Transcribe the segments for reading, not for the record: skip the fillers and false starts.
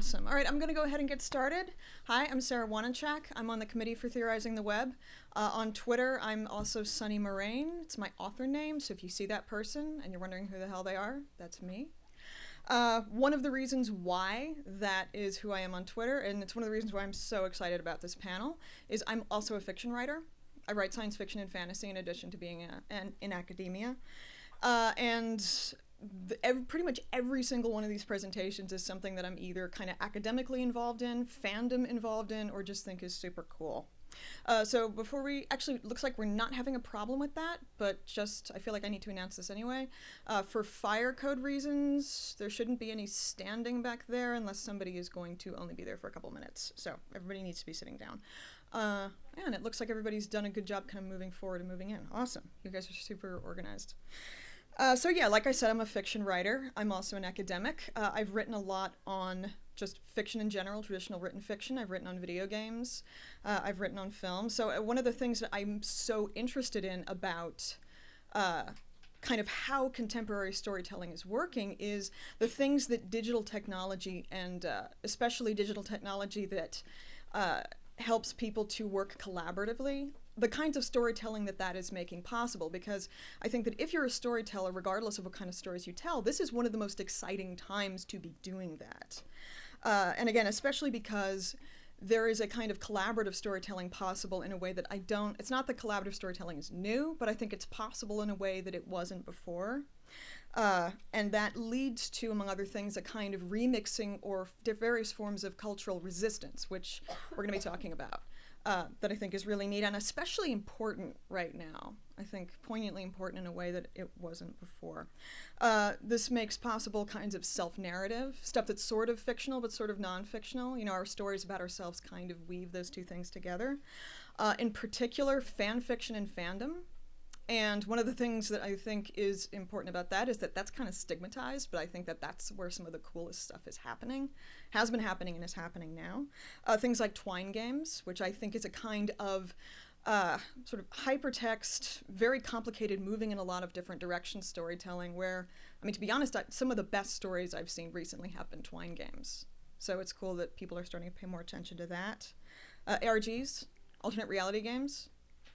Awesome. All right, I'm going to go ahead and get started. Hi, I'm Sarah Wanenchak. I'm on the Committee for Theorizing the Web. On Twitter, I'm also Sunny Moraine. It's my author name, so if you see that person and you're wondering who the hell they are, that's me. One of the reasons why that is who I am on Twitter, and it's one of the reasons why I'm so excited about this panel, is I'm also a fiction writer. I write science fiction and fantasy in addition to being in academia. Pretty much every single one of these presentations is something that I'm either kind of academically involved in, fandom involved in, or just think is super cool. So before we, actually, it looks like we're not having a problem with that, but just, I feel like I need to announce this anyway. For fire code reasons, there shouldn't be any standing back there unless somebody is going to only be there for a couple minutes. So everybody needs to be sitting down. And it looks like everybody's done a good job kind of moving forward and moving in. Awesome. You guys are super organized. So yeah, like I said, I'm a fiction writer. I'm also an academic. I've written a lot on just fiction in general, traditional written fiction. I've written on video games. I've written on film. So one of the things that I'm so interested in about kind of how contemporary storytelling is working is the things that digital technology and especially digital technology that helps people to work collaboratively, the kinds of storytelling that is making possible. Because I think that if you're a storyteller, regardless of what kind of stories you tell, this is one of the most exciting times to be doing that. And again, especially because there is a kind of collaborative storytelling possible in a way that it's not that collaborative storytelling is new, but I think it's possible in a way that it wasn't before. And that leads to, among other things, a kind of remixing or various forms of cultural resistance, which we're going to be talking about, that I think is really neat and especially important right now. I think poignantly important in a way that it wasn't before. This makes possible kinds of self-narrative, stuff that's sort of fictional but sort of non-fictional. You know, our stories about ourselves kind of weave those two things together. In particular, fan fiction and fandom. And one of the things that I think is important about that is that that's kind of stigmatized, but I think that that's where some of the coolest stuff is happening, has been happening and is happening now. Things like twine games, which I think is a kind of sort of hypertext, very complicated, moving in a lot of different directions storytelling where, I mean, to be honest, some of the best stories I've seen recently have been twine games. So it's cool that people are starting to pay more attention to that. ARGs, alternate reality games.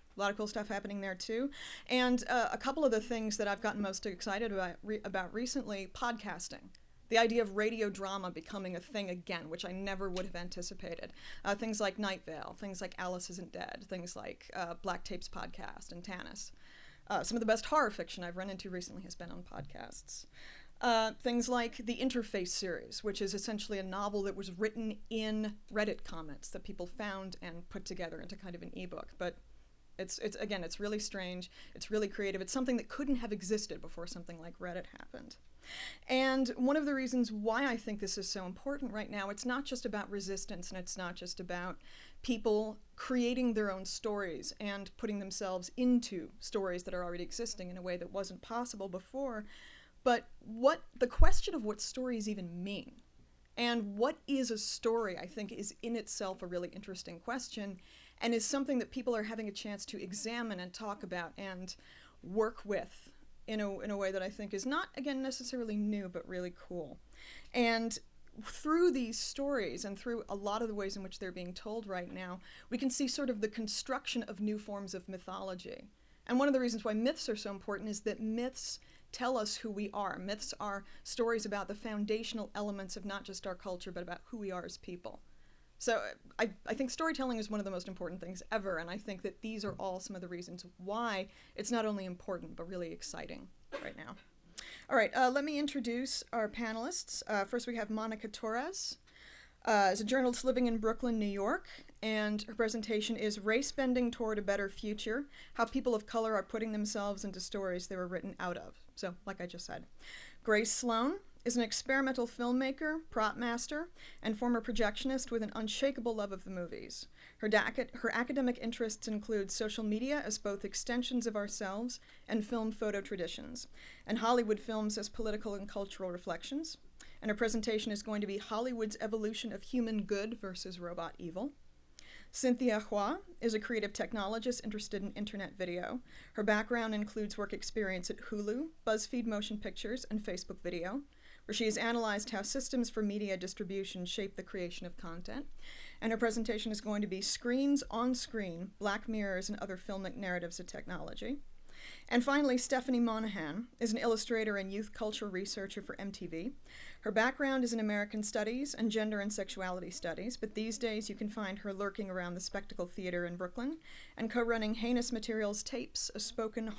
A lot of cool stuff happening there too. And a couple of the things that I've gotten most excited about recently, podcasting. The idea of radio drama becoming a thing again, which I never would have anticipated. Things like Night Vale, things like Alice Isn't Dead, things like Black Tapes Podcast and Tanis. Some of the best horror fiction I've run into recently has been on podcasts. Things like the Interface series, which is essentially a novel that was written in Reddit comments that people found and put together into kind of an ebook. But it's again, it's really strange, it's really creative, it's something that couldn't have existed before something like Reddit happened. And one of the reasons why I think this is so important right now, it's not just about resistance and it's not just about people creating their own stories and putting themselves into stories that are already existing in a way that wasn't possible before, but the question of what stories even mean. And what is a story, I think, is in itself a really interesting question and is something that people are having a chance to examine and talk about and work with in a way that I think is not, again, necessarily new, but really cool. And through these stories and through a lot of the ways in which they're being told right now, we can see sort of the construction of new forms of mythology. And one of the reasons why myths are so important is that myths tell us who we are. Myths are stories about the foundational elements of not just our culture, but about who we are as people. So I think storytelling is one of the most important things ever, and I think that these are all some of the reasons why it's not only important, but really exciting right now. All right, let me introduce our panelists. First we have Monica Torres. Is a journalist living in Brooklyn, New York, and her presentation is Racebending Toward a Better Future, How People of Color Are Putting Themselves into Stories They Were Written Out of. So, like I just said. Grace Sloan is an experimental filmmaker, prop master, and former projectionist with an unshakable love of the movies. Her academic interests include social media as both extensions of ourselves and film photo traditions, and Hollywood films as political and cultural reflections. And her presentation is going to be Hollywood's Evolution of Human Good versus Robot Evil. Cynthia Hua is a creative technologist interested in internet video. Her background includes work experience at Hulu, BuzzFeed Motion Pictures, and Facebook Video, where she has analyzed how systems for media distribution shape the creation of content. And her presentation is going to be Screens on Screen, Black Mirrors and Other Filmic Narratives of Technology. And finally, Stephanie Monohan is an illustrator and youth culture researcher for MTV. Her background is in American studies and gender and sexuality studies, but these days you can find her lurking around the Spectacle Theater in Brooklyn and co-running Heinous Materials Tapes, a spoken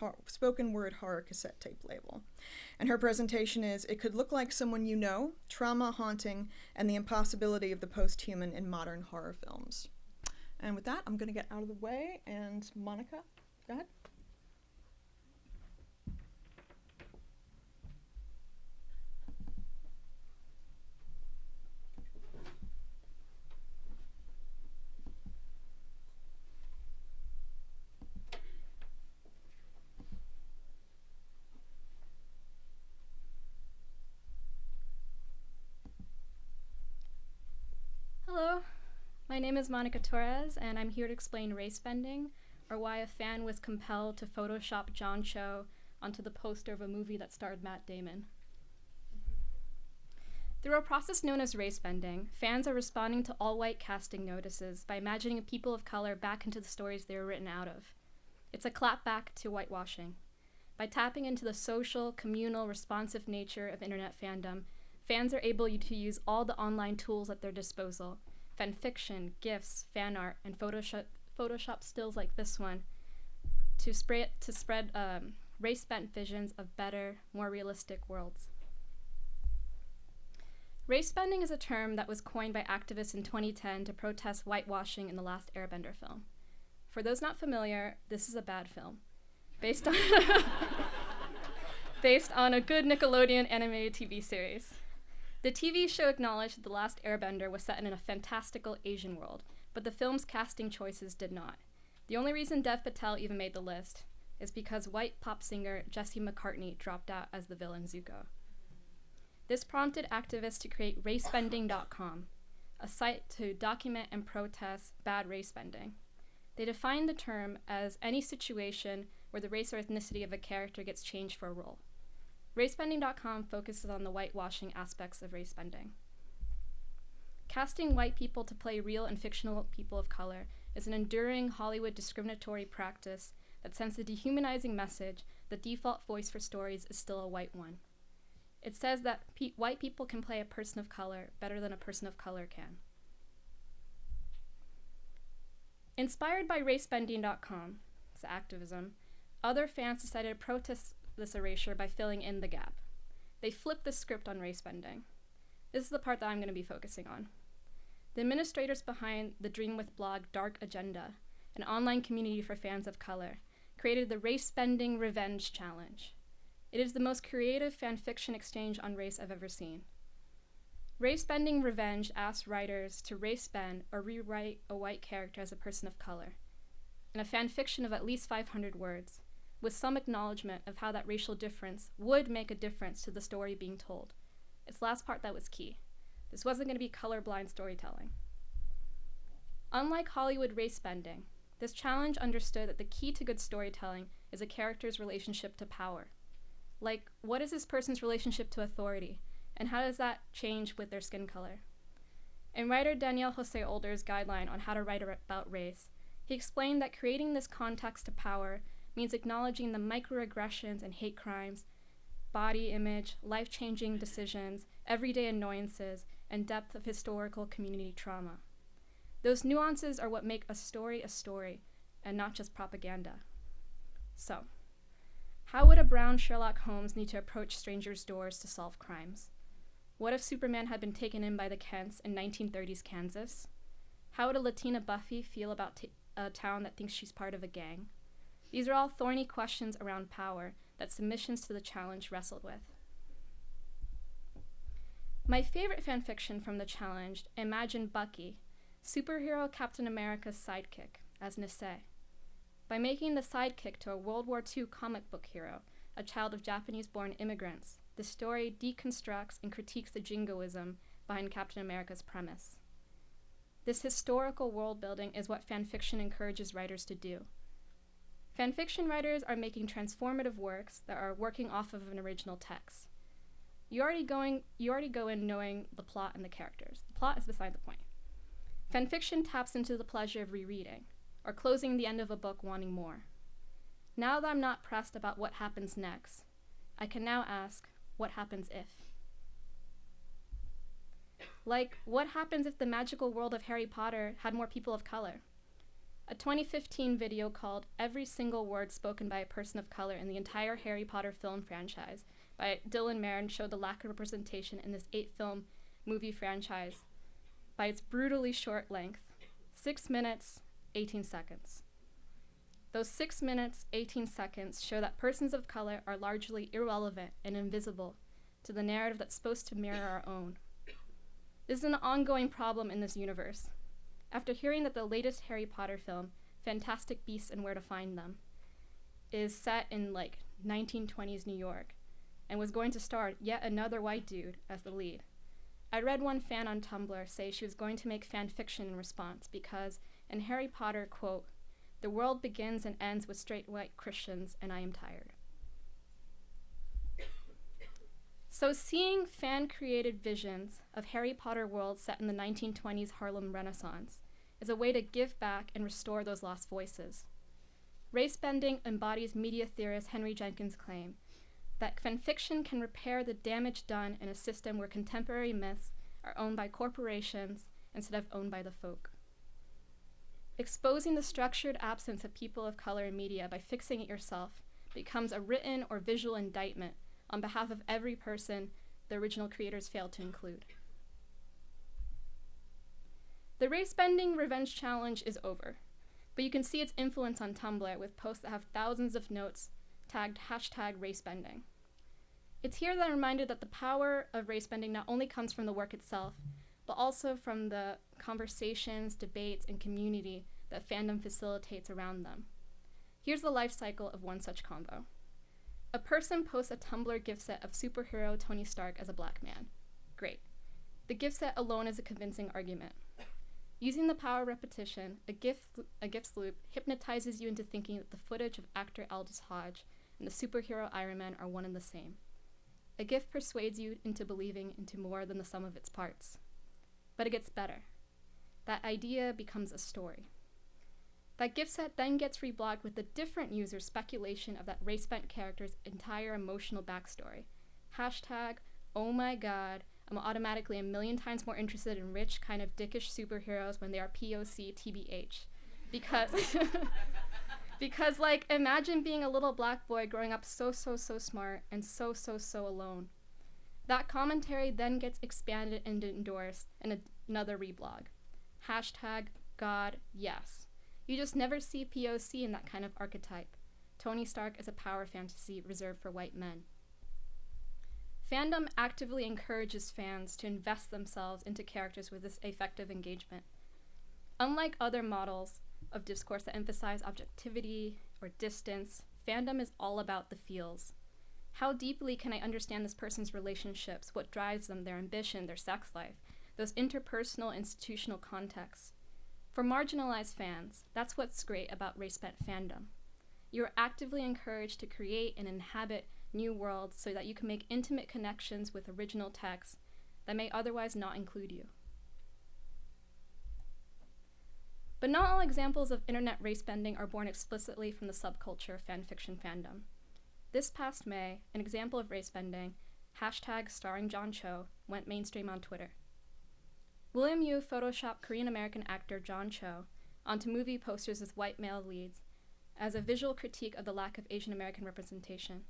word horror cassette tape label. And her presentation is It Could Look Like Someone You Know, Trauma, Haunting, and the Impossibility of the Post-Human in Modern Horror Films. And with that, I'm going to get out of the way, and Monica, go ahead. Hello, my name is Monica Torres, and I'm here to explain racebending, or why a fan was compelled to Photoshop John Cho onto the poster of a movie that starred Matt Damon. Through a process known as racebending, fans are responding to all-white casting notices by imagining people of color back into the stories they were written out of. It's a clapback to whitewashing. By tapping into the social, communal, responsive nature of internet fandom, fans are able to use all the online tools at their disposal, fanfiction, GIFs, fan art, and Photoshop stills like this one, to spread race-bent visions of better, more realistic worlds. Racebending is a term that was coined by activists in 2010 to protest whitewashing in the last Airbender film. For those not familiar, this is a bad film, based on a good Nickelodeon animated TV series. The TV show acknowledged that The Last Airbender was set in a fantastical Asian world, but the film's casting choices did not. The only reason Dev Patel even made the list is because white pop singer Jesse McCartney dropped out as the villain Zuko. This prompted activists to create Racebending.com, a site to document and protest bad racebending. They defined the term as any situation where the race or ethnicity of a character gets changed for a role. Racebending.com focuses on the whitewashing aspects of racebending. Casting white people to play real and fictional people of color is an enduring Hollywood discriminatory practice that sends the dehumanizing message the default voice for stories is still a white one. It says that white people can play a person of color better than a person of color can. Inspired by Racebending.com's activism, other fans decided to protest this erasure by filling in the gap. They flipped the script on racebending. This is the part that I'm going to be focusing on. The administrators behind the Dream With blog Dark Agenda, an online community for fans of color, created the Racebending Revenge Challenge. It is the most creative fanfiction exchange on race I've ever seen. Racebending Revenge asks writers to racebend or rewrite a white character as a person of color, in a fanfiction of at least 500 words, with some acknowledgement of how that racial difference would make a difference to the story being told. It's the last part that was key. This wasn't going to be colorblind storytelling. Unlike Hollywood racebending, this challenge understood that the key to good storytelling is a character's relationship to power. Like, what is this person's relationship to authority, and how does that change with their skin color? In writer Daniel Jose Older's guideline on how to write about race, he explained that creating this context to power means acknowledging the microaggressions and hate crimes, body image, life-changing decisions, everyday annoyances, and depth of historical community trauma. Those nuances are what make a story, and not just propaganda. So, how would a brown Sherlock Holmes need to approach strangers' doors to solve crimes? What if Superman had been taken in by the Kents in 1930s Kansas? How would a Latina Buffy feel about a town that thinks she's part of a gang? These are all thorny questions around power that submissions to the challenge wrestled with. My favorite fanfiction from the challenge imagined Bucky, superhero Captain America's sidekick, as Nisei. By making the sidekick to a World War II comic book hero, a child of Japanese-born immigrants, the story deconstructs and critiques the jingoism behind Captain America's premise. This historical world-building is what fanfiction encourages writers to do. Fanfiction writers are making transformative works that are working off of an original text. You already go in knowing the plot and the characters. The plot is beside the point. Fanfiction taps into the pleasure of rereading, or closing the end of a book wanting more. Now that I'm not pressed about what happens next, I can now ask, what happens if? Like, what happens if the magical world of Harry Potter had more people of color? A 2015 video called Every Single Word Spoken by a Person of Color in the Entire Harry Potter Film Franchise by Dylan Marin showed the lack of representation in this 8-film movie franchise by its brutally short length, 6 minutes, 18 seconds. Those 6 minutes, 18 seconds show that persons of color are largely irrelevant and invisible to the narrative that's supposed to mirror our own. This is an ongoing problem in this universe. After hearing that the latest Harry Potter film, Fantastic Beasts and Where to Find Them, is set in 1920s New York and was going to star yet another white dude as the lead, I read one fan on Tumblr say she was going to make fan fiction in response because in Harry Potter, quote, "The world begins and ends with straight white Christians and I am tired." So seeing fan-created visions of Harry Potter worlds set in the 1920s Harlem Renaissance is a way to give back and restore those lost voices. Racebending embodies media theorist Henry Jenkins' claim that fanfiction can repair the damage done in a system where contemporary myths are owned by corporations instead of owned by the folk. Exposing the structured absence of people of color in media by fixing it yourself becomes a written or visual indictment on behalf of every person the original creators failed to include. The Racebending Revenge Challenge is over, but you can see its influence on Tumblr with posts that have thousands of notes tagged #racebending. It's here that I'm reminded that the power of racebending not only comes from the work itself, but also from the conversations, debates, and community that fandom facilitates around them. Here's the life cycle of one such convo. A person posts a Tumblr gift set of superhero Tony Stark as a black man. Great. The gift set alone is a convincing argument. Using the power of repetition, a gifts loop hypnotizes you into thinking that the footage of actor Aldous Hodge and the superhero Iron Man are one and the same. A gift persuades you into believing into more than the sum of its parts. But it gets better. That idea becomes a story. That gift set then gets reblogged with a different user's speculation of that race-bent character's entire emotional backstory. #oh my god, I'm automatically a million times more interested in rich, kind of dickish superheroes when they are POC TBH. Because imagine being a little black boy growing up so smart and so alone. That commentary then gets expanded and endorsed in another reblog. #God, yes. You just never see POC in that kind of archetype. Tony Stark is a power fantasy reserved for white men. Fandom actively encourages fans to invest themselves into characters with this affective engagement. Unlike other models of discourse that emphasize objectivity or distance, fandom is all about the feels. How deeply can I understand this person's relationships, what drives them, their ambition, their sex life, those interpersonal, institutional contexts? For marginalized fans, that's what's great about race-bent fandom. You're actively encouraged to create and inhabit new worlds so that you can make intimate connections with original texts that may otherwise not include you. But not all examples of internet race-bending are born explicitly from the subculture of fanfiction fandom. This past May, an example of race-bending, #starring John Cho, went mainstream on Twitter. William Yu photoshopped Korean-American actor John Cho onto movie posters with white male leads as a visual critique of the lack of Asian American representation.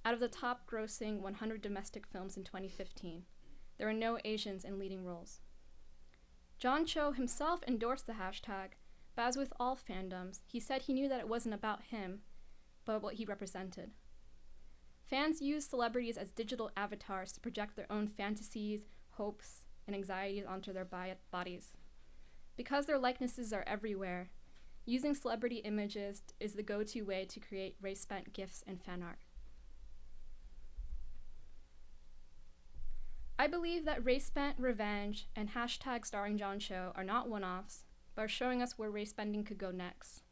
Out of the top-grossing 100 domestic films in 2015, there were no Asians in leading roles. John Cho himself endorsed the hashtag, but as with all fandoms, he said he knew that it wasn't about him, but what he represented. Fans use celebrities as digital avatars to project their own fantasies, hopes, and anxieties onto their bodies. Because their likenesses are everywhere, using celebrity images is the go-to way to create race-bent gifs and fan art. I believe that race-bent revenge and #starring John Cho are not one-offs, but are showing us where race-bending could go next.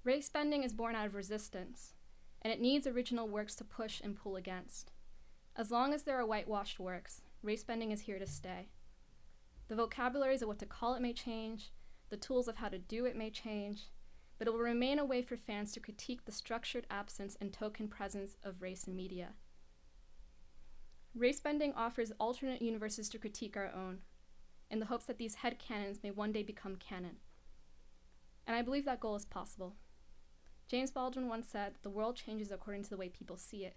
Race-bending is born out of resistance, and it needs original works to push and pull against. As long as there are whitewashed works, racebending is here to stay. The vocabularies of what to call it may change, the tools of how to do it may change, but it will remain a way for fans to critique the structured absence and token presence of race in media. Racebending offers alternate universes to critique our own, in the hopes that these headcanons may one day become canon. And I believe that goal is possible. James Baldwin once said that the world changes according to the way people see it.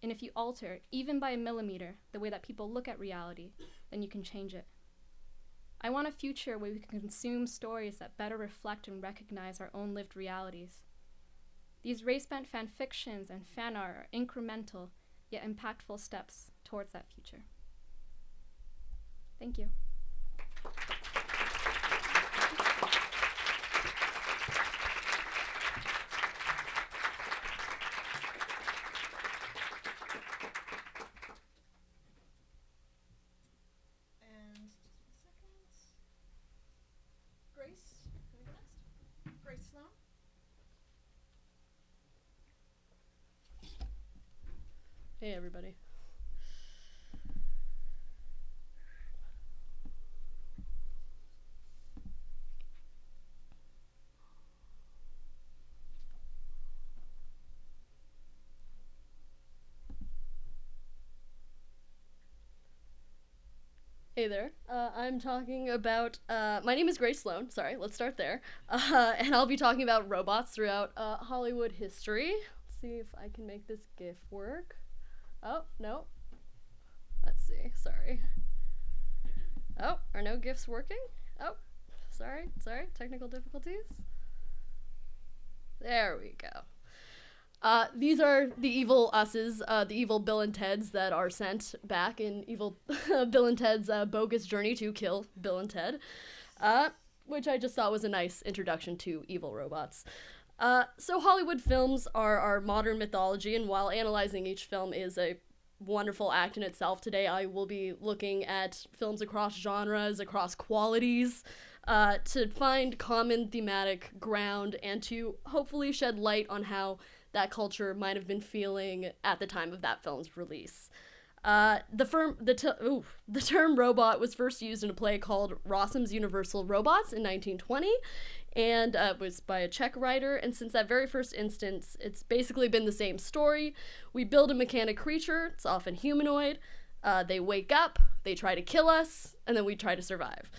And if you alter, even by a millimeter, the way that people look at reality, then you can change it. I want a future where we can consume stories that better reflect and recognize our own lived realities. These race-bent fan fictions and fan art are incremental, yet impactful steps towards that future. Thank you. Grace Sloan. Hey everybody. Hey there. I'm talking about, my name is Grace Sloan. Sorry, let's start there. And I'll be talking about robots throughout Hollywood history. Let's see if I can make this GIF work. Oh, no. Let's see. Sorry. Oh, are no GIFs working? Oh, sorry. Technical difficulties. There we go. These are the evil us's, the evil Bill and Teds that are sent back in evil Bill and Ted's bogus journey to kill Bill and Ted, which I just thought was a nice introduction to evil robots. So Hollywood films are our modern mythology, and while analyzing each film is a wonderful act in itself, today I will be looking at films across genres, across qualities, to find common thematic ground and to hopefully shed light on how that culture might have been feeling at the time of that film's release. The term robot was first used in a play called Rossum's Universal Robots in 1920, and it was by a Czech writer, and since that very first instance, it's basically been the same story. We build a mechanic creature, it's often humanoid, they wake up, they try to kill us, and then we try to survive.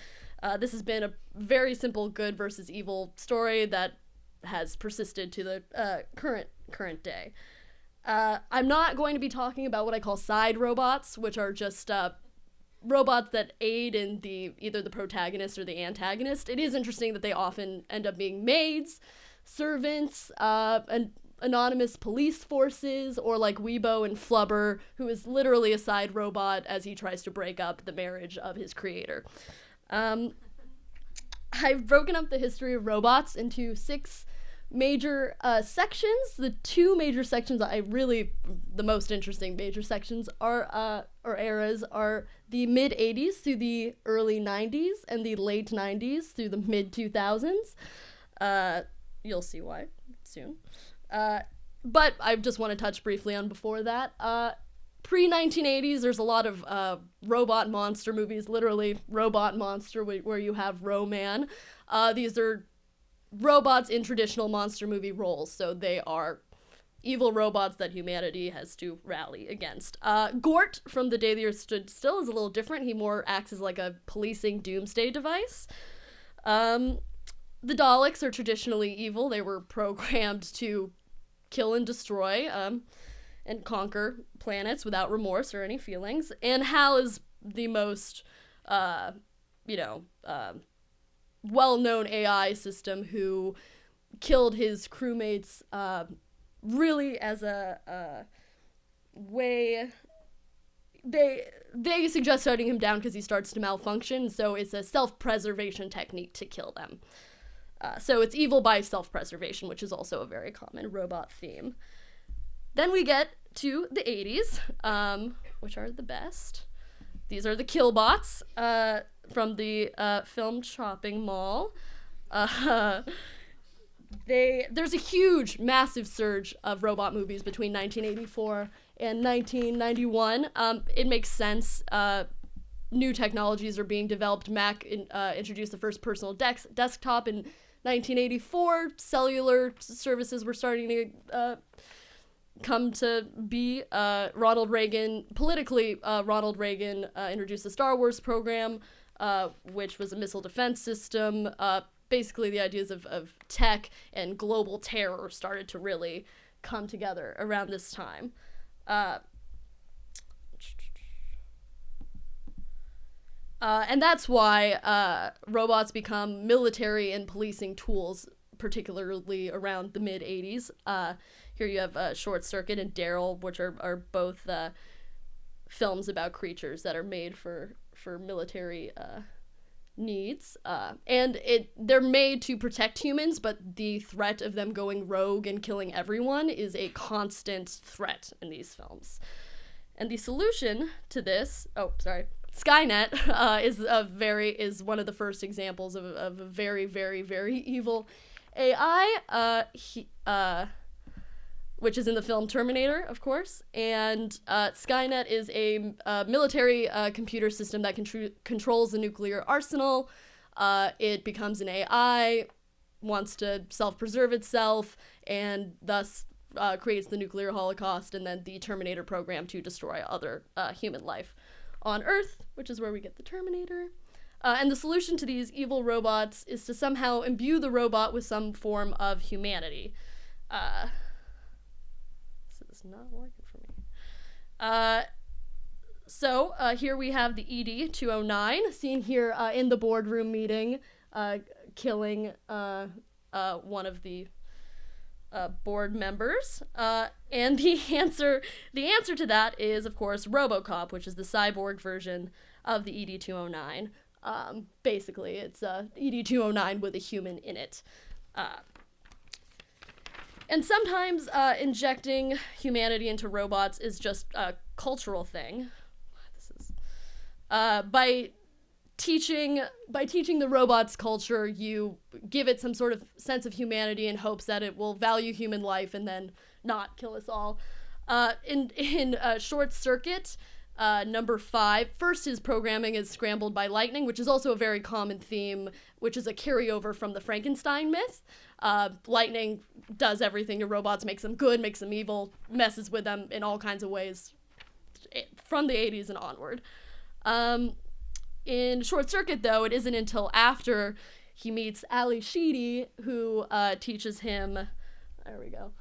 This has been a very simple good versus evil story that has persisted to the current day. I'm not going to be talking about what I call side robots, which are just robots that aid in either the protagonist or the antagonist. It is interesting that they often end up being maids, servants, and anonymous police forces, or like Weebo and Flubber, who is literally a side robot as he tries to break up the marriage of his creator. I've broken up the history of robots into 6 major sections. The 2 major sections the most interesting major sections are, or eras, are the mid-'80s through the early 90s and the late 90s through the mid-2000s. You'll see why soon. But I just want to touch briefly on before that. Pre-1980s, there's a lot of robot monster movies, literally robot monster, where you have Ro-Man. These are robots in traditional monster movie roles, so they are evil robots that humanity has to rally against. Gort from The Day the Earth Stood Still is a little different. He more acts as like a policing doomsday device. The Daleks are traditionally evil. They were programmed to kill and destroy, and conquer planets without remorse or any feelings. And Hal is the most, well-known AI system who killed his crewmates really as a way. They suggest shutting him down because he starts to malfunction, so it's a self-preservation technique to kill them. So it's evil by self-preservation, which is also a very common robot theme. Then we get to the 80s, which are the best. These are the Killbots from the film Shopping Mall. There's a huge, massive surge of robot movies between 1984 and 1991. It makes sense. New technologies are being developed. Mac introduced the first personal desktop in 1984. Cellular services were starting to come to be. Ronald Reagan introduced the Star Wars program, which was a missile defense system. Basically, the ideas of tech and global terror started to really come together around this time. And that's why robots become military and policing tools, particularly around the mid-'80s. Here you have Short Circuit and Daryl, which are both films about creatures that are made for military needs. And they're made to protect humans, but the threat of them going rogue and killing everyone is a constant threat in these films. And the solution to this... Oh, sorry. Skynet is one of the first examples of a very, very, very evil AI, which is in the film Terminator, of course. And Skynet is a military computer system that controls the nuclear arsenal. It becomes an AI, wants to self-preserve itself, and thus creates the nuclear holocaust and then the Terminator program to destroy other human life on Earth, which is where we get the Terminator. And the solution to these evil robots is to somehow imbue the robot with some form of humanity. This is not working for me. So here we have the ED-209, seen here in the boardroom meeting, killing one of the board members, and the answer to that is, of course, RoboCop, which is the cyborg version of the ED-209. Basically, it's ED-209 with a human in it. And sometimes injecting humanity into robots is just a cultural thing. By teaching the robot's culture, you give it some sort of sense of humanity in hopes that it will value human life and then not kill us all. In Short Circuit, number 5, first his programming is scrambled by lightning, which is also a very common theme, which is a carryover from the Frankenstein myth. Lightning does everything to robots, makes them good, makes them evil, messes with them in all kinds of ways from the 80s and onward. In Short Circuit, though, it isn't until after he meets Ali Sheedy, who teaches him, there we go,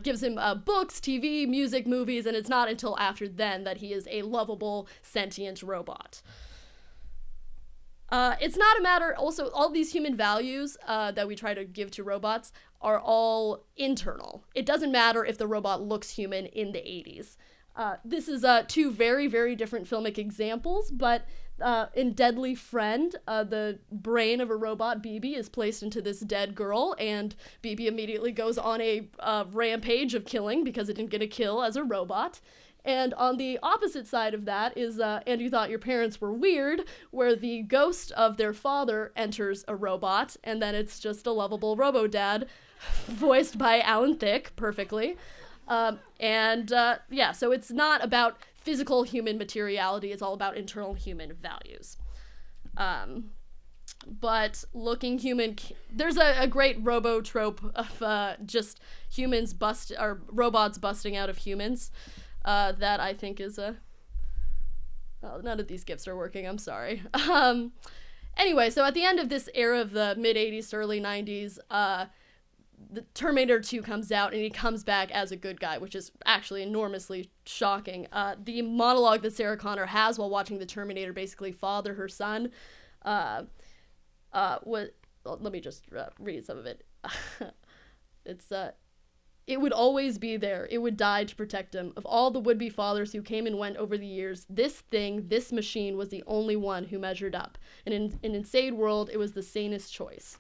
gives him books, TV, music, movies, and it's not until after then that he is a lovable, sentient robot. It's not a matter, also, all these human values that we try to give to robots are all internal. It doesn't matter if the robot looks human in the 80s. This is 2 very, very different filmic examples, but in Deadly Friend, the brain of a robot, BB, is placed into this dead girl, and BB immediately goes on a rampage of killing because it didn't get a kill as a robot. And on the opposite side of that is And You Thought Your Parents Were Weird, where the ghost of their father enters a robot, and then it's just a lovable robo-dad, voiced by Alan Thicke, perfectly. So it's not about physical human materiality, it's all about internal human values. But looking human, there's a great robo trope of just robots busting out of humans that I think is none of these GIFs are working, I'm sorry. Anyway, so at the end of this era of the mid-'80s to early 90s, the Terminator 2 comes out, and he comes back as a good guy, which is actually enormously shocking. The monologue that Sarah Connor has while watching the Terminator basically father her son, let me just read some of it. It would always be there. It would die to protect him. Of all the would-be fathers who came and went over the years, this machine was the only one who measured up. And in an insane world, it was the sanest choice.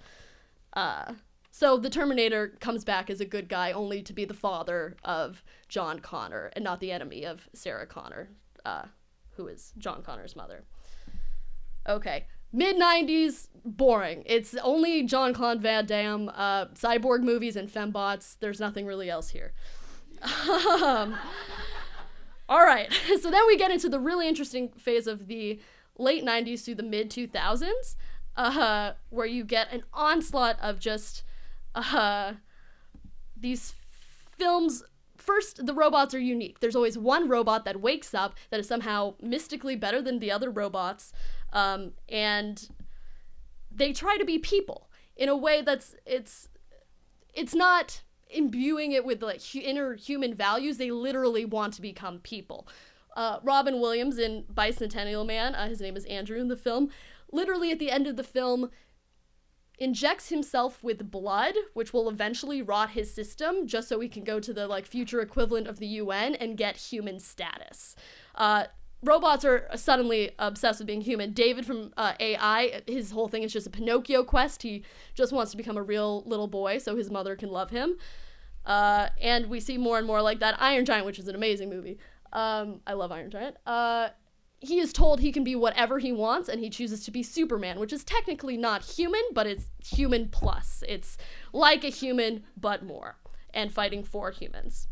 So the Terminator comes back as a good guy only to be the father of John Connor and not the enemy of Sarah Connor, who is John Connor's mother. Okay. Mid-90s, boring. It's only Jean-Claude Van Damme, cyborg movies, and fembots. There's nothing really else here. All right, so then we get into the really interesting phase of the late 90s through the mid 2000s, where you get an onslaught of just these films. First, the robots are unique. There's always one robot that wakes up that is somehow mystically better than the other robots, and they try to be people in a way that's it's not imbuing it with like inner human values. They literally want to become people. Robin Williams in Bicentennial Man, his name is Andrew in the film, literally at the end of the film injects himself with blood, which will eventually rot his system, just so he can go to the like future equivalent of the UN and get human status. Robots are suddenly obsessed with being human. David from AI, his whole thing is just a Pinocchio quest. He just wants to become a real little boy so his mother can love him. And we see more and more like that. Iron Giant, which is an amazing movie. I love Iron Giant. He is told he can be whatever he wants, and he chooses to be Superman, which is technically not human, but it's human plus. It's like a human, but more, and fighting for humans.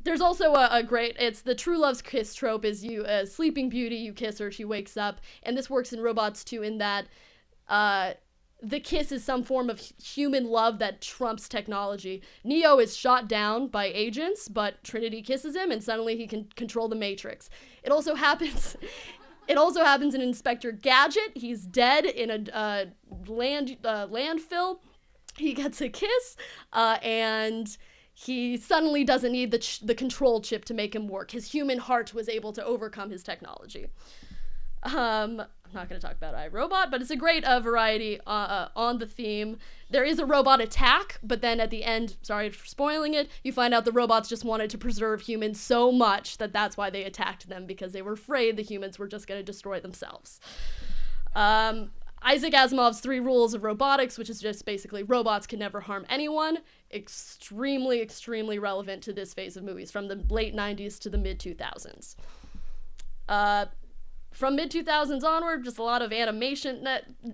There's also a great, it's the true love's kiss trope is you, Sleeping Beauty, you kiss her, she wakes up, and this works in Robots too in that, the kiss is some form of human love that trumps technology. Neo is shot down by agents, but Trinity kisses him, and suddenly he can control the Matrix. It also happens in Inspector Gadget. He's dead in a landfill. He gets a kiss, and he suddenly doesn't need the control chip to make him work. His human heart was able to overcome his technology. I'm not going to talk about iRobot, but it's a great variety on the theme. There is a robot attack, but then at the end, sorry for spoiling it, you find out the robots just wanted to preserve humans so much that that's why they attacked them, because they were afraid the humans were just going to destroy themselves. Isaac Asimov's 3 Rules of Robotics, which is just basically robots can never harm anyone, extremely, extremely relevant to this phase of movies, from the late 90s to the mid-2000s. From mid-2000s onward, just a lot of animation,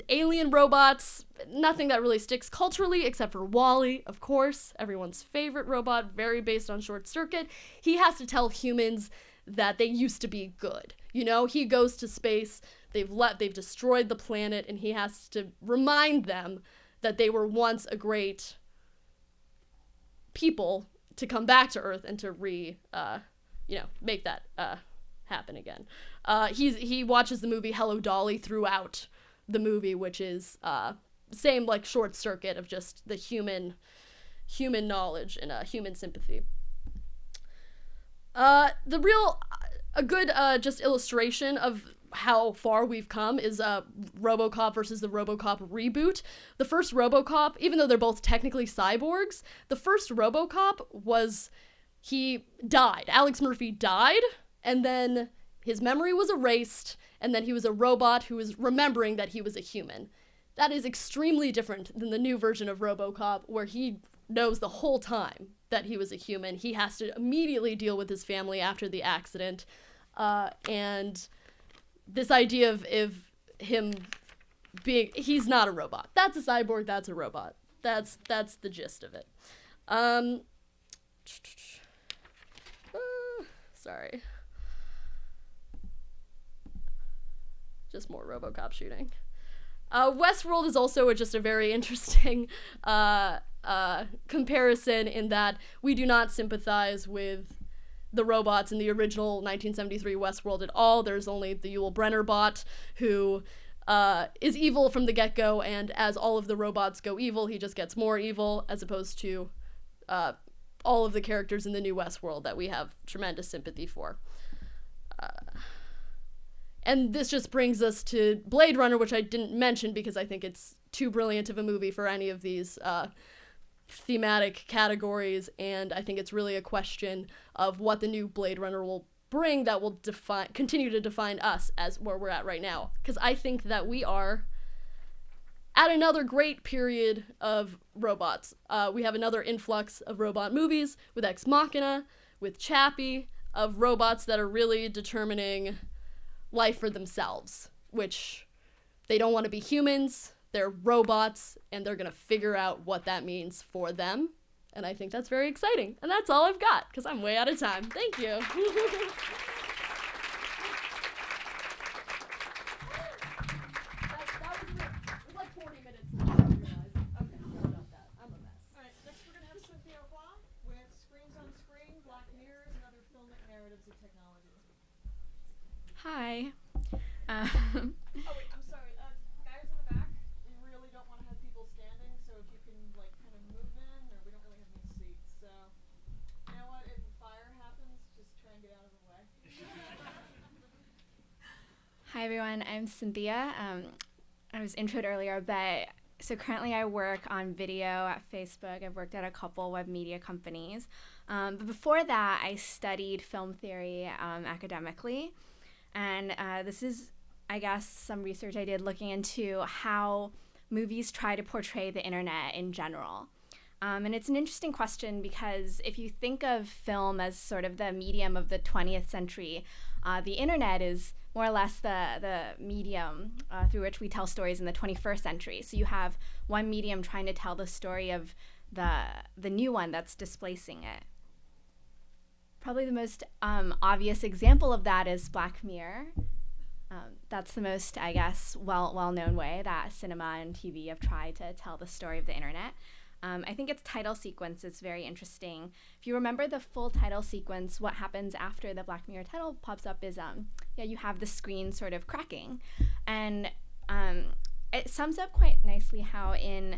alien robots, nothing that really sticks culturally, except for WALL-E, of course, everyone's favorite robot, very based on Short Circuit. He has to tell humans that they used to be good. You know, he goes to space, they've destroyed the planet, and he has to remind them that they were once a great people to come back to Earth and to make that happen again. He watches the movie Hello Dolly throughout the movie, which is same like Short Circuit of just the human knowledge and human sympathy. A good just illustration of how far we've come is RoboCop versus the RoboCop reboot. The first RoboCop, even though they're both technically cyborgs, the first RoboCop he died. Alex Murphy died, and then his memory was erased, and then he was a robot who was remembering that he was a human. That is extremely different than the new version of RoboCop, where he knows the whole time that he was a human. He has to immediately deal with his family after the accident, and this idea of him being, he's not a robot. That's a cyborg, that's a robot. That's the gist of it. Sorry. Just more RoboCop shooting. Westworld is also just a very interesting comparison in that we do not sympathize with the robots in the original 1973 Westworld at all. There's only the Yul Brynner bot who is evil from the get-go, and as all of the robots go evil, he just gets more evil, as opposed to all of the characters in the new Westworld that we have tremendous sympathy for. And this just brings us to Blade Runner, which I didn't mention because I think it's too brilliant of a movie for any of these thematic categories, and I think it's really a question of what the new Blade Runner will bring that will continue to define us as where we're at right now. Because I think that we are at another great period of robots. We have another influx of robot movies with Ex Machina, with Chappie, of robots that are really determining life for themselves, which they don't want to be humans, they're robots, and they're gonna figure out what that means for them And I think that's very exciting. And that's all I've got, because I'm way out of time. Thank you. It was like 40 minutes. Okay, sorry about that. I'm a mess. All right, next we're going to have Cynthia Hua with Screens on Screen, Black Mirrors, and Other Filmic Narratives of Technology. Hi. Oh, wait, I'm sorry. Guys in the back, we really don't want to have people standing, so if you can, like, kind of move in, or we don't really have any seats. So, you know what? If a fire happens, just try and get out of the way. Hi, everyone. I'm Cynthia. I was introed earlier, but so currently I work on video at Facebook. I've worked at a couple web media companies. But before that, I studied film theory academically. And this is, I guess, some research I did looking into how movies try to portray the internet in general. And it's an interesting question because if you think of film as sort of the medium of the 20th century, the internet is more or less the medium through which we tell stories in the 21st century. So you have one medium trying to tell the story of the new one that's displacing it. Probably the most obvious example of that is Black Mirror. That's the most, I guess, well-known way that cinema and TV have tried to tell the story of the internet. I think its title sequence is very interesting. If you remember the full title sequence, what happens after the Black Mirror title pops up is, you have the screen sort of cracking. And it sums up quite nicely how in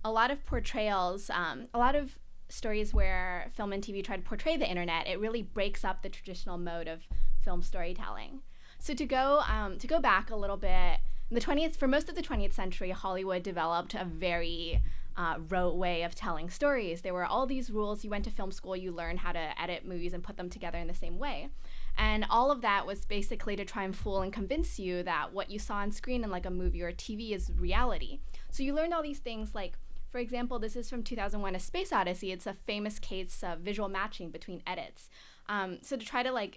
a lot of portrayals, a lot of stories where film and TV try to portray the internet, it really breaks up the traditional mode of film storytelling. So to go back a little bit, for most of the 20th century, Hollywood developed a very rote way of telling stories. There were all these rules. You went to film school, you learned how to edit movies and put them together in the same way. And all of that was basically to try and fool and convince you that what you saw on screen in like a movie or TV is reality. So you learned all these things like, for example, this is from 2001: A Space Odyssey. It's a famous case of visual matching between edits. So to try to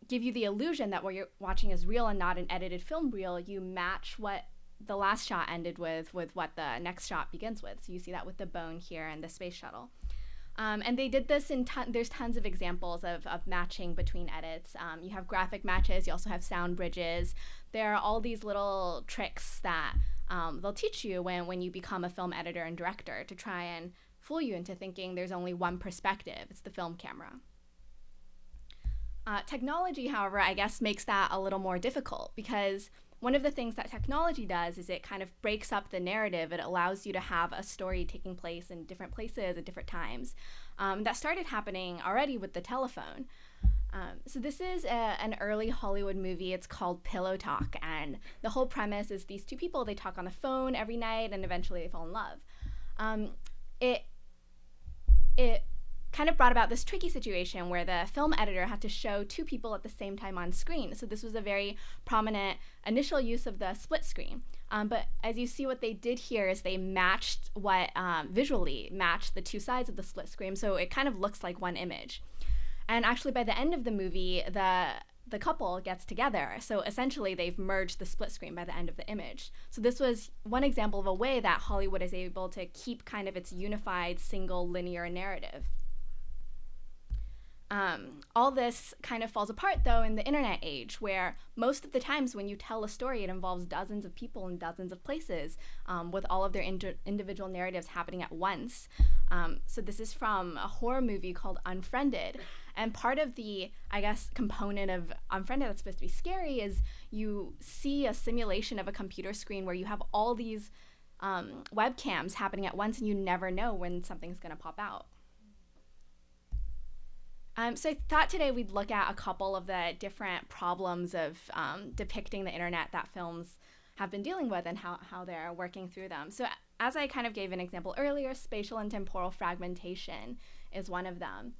give you the illusion that what you're watching is real and not an edited film reel, you match what the last shot ended with what the next shot begins with. So you see that with the bone here and the space shuttle. And they did this there's tons of examples of matching between edits. You have graphic matches, you also have sound bridges. There are all these little tricks that they'll teach you when you become a film editor and director to try and fool you into thinking there's only one perspective. It's the film camera. Technology, however, I guess makes that a little more difficult because one of the things that technology does is it kind of breaks up the narrative. It allows you to have a story taking place in different places at different times. That started happening already with the telephone. So this is an early Hollywood movie. It's called Pillow Talk, and the whole premise is these two people, they talk on the phone every night, and eventually they fall in love. It kind of brought about this tricky situation where the film editor had to show two people at the same time on screen. So this was a very prominent initial use of the split screen. But as you see, what they did here is they matched visually matched the two sides of the split screen, so it kind of looks like one image. And actually, by the end of the movie, the couple gets together. So essentially, they've merged the split screen by the end of the image. So this was one example of a way that Hollywood is able to keep kind of its unified, single, linear narrative. All this kind of falls apart, though, in the internet age, where most of the times when you tell a story, it involves dozens of people in dozens of places, with all of their individual narratives happening at once. So this is from a horror movie called Unfriended. And part of the, I guess, component of Unfriended that's supposed to be scary is you see a simulation of a computer screen where you have all these webcams happening at once, and you never know when something's going to pop out. So I thought today we'd look at a couple of the different problems of depicting the internet that films have been dealing with and how they're working through them. So as I kind of gave an example earlier, spatial and temporal fragmentation is one of them.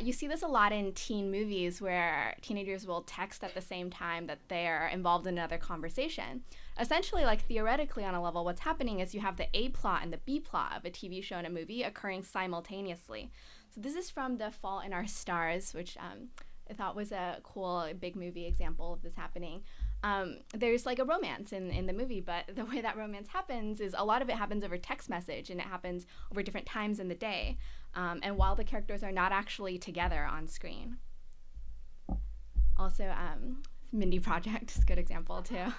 You see this a lot in teen movies where teenagers will text at the same time that they're involved in another conversation. Essentially, like theoretically on a level, what's happening is you have the A plot and the B plot of a TV show and a movie occurring simultaneously. So this is from The Fault in Our Stars, which I thought was a cool big movie example of this happening. there's like a romance in the movie, but the way that romance happens is a lot of it happens over text message, and it happens over different times in the day, and while the characters are not actually together on screen. Also, Mindy Project is a good example too.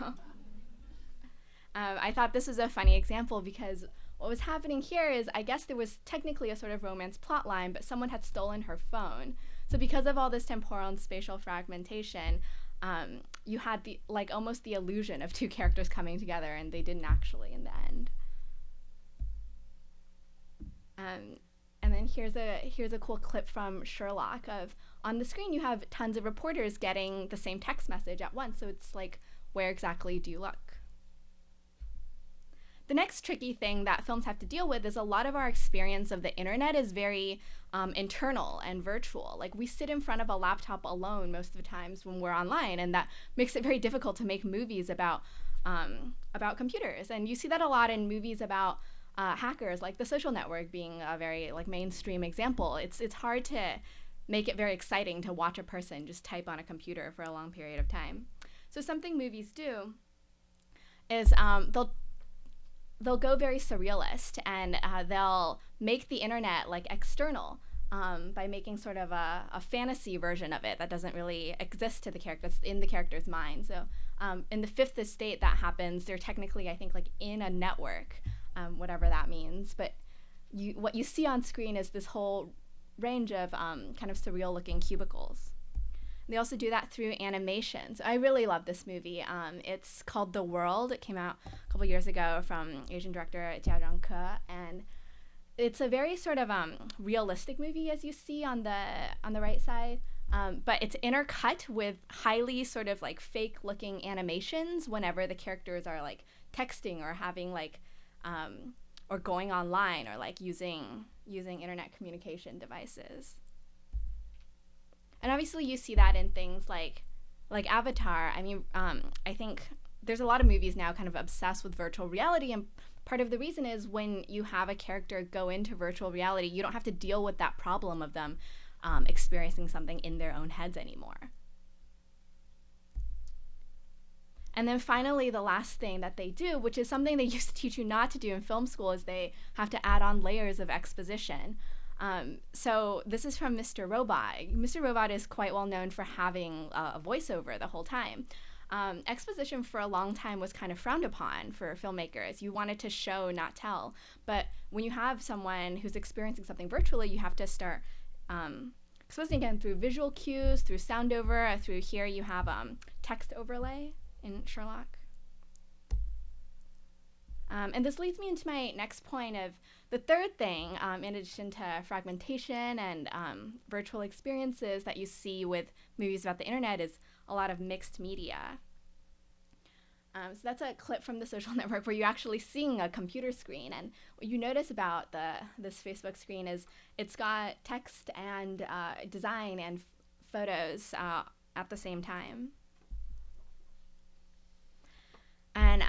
I thought this was a funny example because what was happening here is, I guess there was technically a sort of romance plot line, but someone had stolen her phone. So because of all this temporal and spatial fragmentation, you had almost the illusion of two characters coming together, and they didn't actually in the end. And then here's a cool clip from Sherlock of, on the screen you have tons of reporters getting the same text message at once, so it's like, where exactly do you look? The next tricky thing that films have to deal with is a lot of our experience of the internet is very internal and virtual. Like, we sit in front of a laptop alone most of the times when we're online, and that makes it very difficult to make movies about computers. And you see that a lot in movies about hackers, like The Social Network being a very mainstream example. It's hard to make it very exciting to watch a person just type on a computer for a long period of time. So something movies do is they'll go very surrealist, and they'll make the internet external by making sort of a fantasy version of it that doesn't really exist to the character, that's in the character's mind. So in The Fifth Estate that happens, they're technically, I think, in a network, whatever that means. But what you see on screen is this whole range of kind of surreal looking cubicles. They also do that through animations. I really love this movie. It's called The World. It came out a couple years ago from Asian director Jia Zhangke, and it's a very sort of realistic movie, as you see on the right side. But it's intercut with highly sort of fake-looking animations whenever the characters are texting or having or going online or using internet communication devices. And obviously you see that in things like Avatar. I mean, I think there's a lot of movies now kind of obsessed with virtual reality, and part of the reason is when you have a character go into virtual reality, you don't have to deal with that problem of them experiencing something in their own heads anymore. And then finally, the last thing that they do, which is something they used to teach you not to do in film school, is they have to add on layers of exposition. So this is from Mr. Robot. Mr. Robot is quite well known for having a voiceover the whole time. Exposition for a long time was kind of frowned upon for filmmakers. You wanted to show, not tell. But when you have someone who's experiencing something virtually, you have to start exposing again through visual cues, through sound over, through here you have text overlay in Sherlock. And this leads me into my next point of the third thing, in addition to fragmentation and virtual experiences that you see with movies about the internet, is a lot of mixed media. So that's a clip from The Social Network where you're actually seeing a computer screen. And what you notice about this Facebook screen is it's got text and design and photos at the same time. And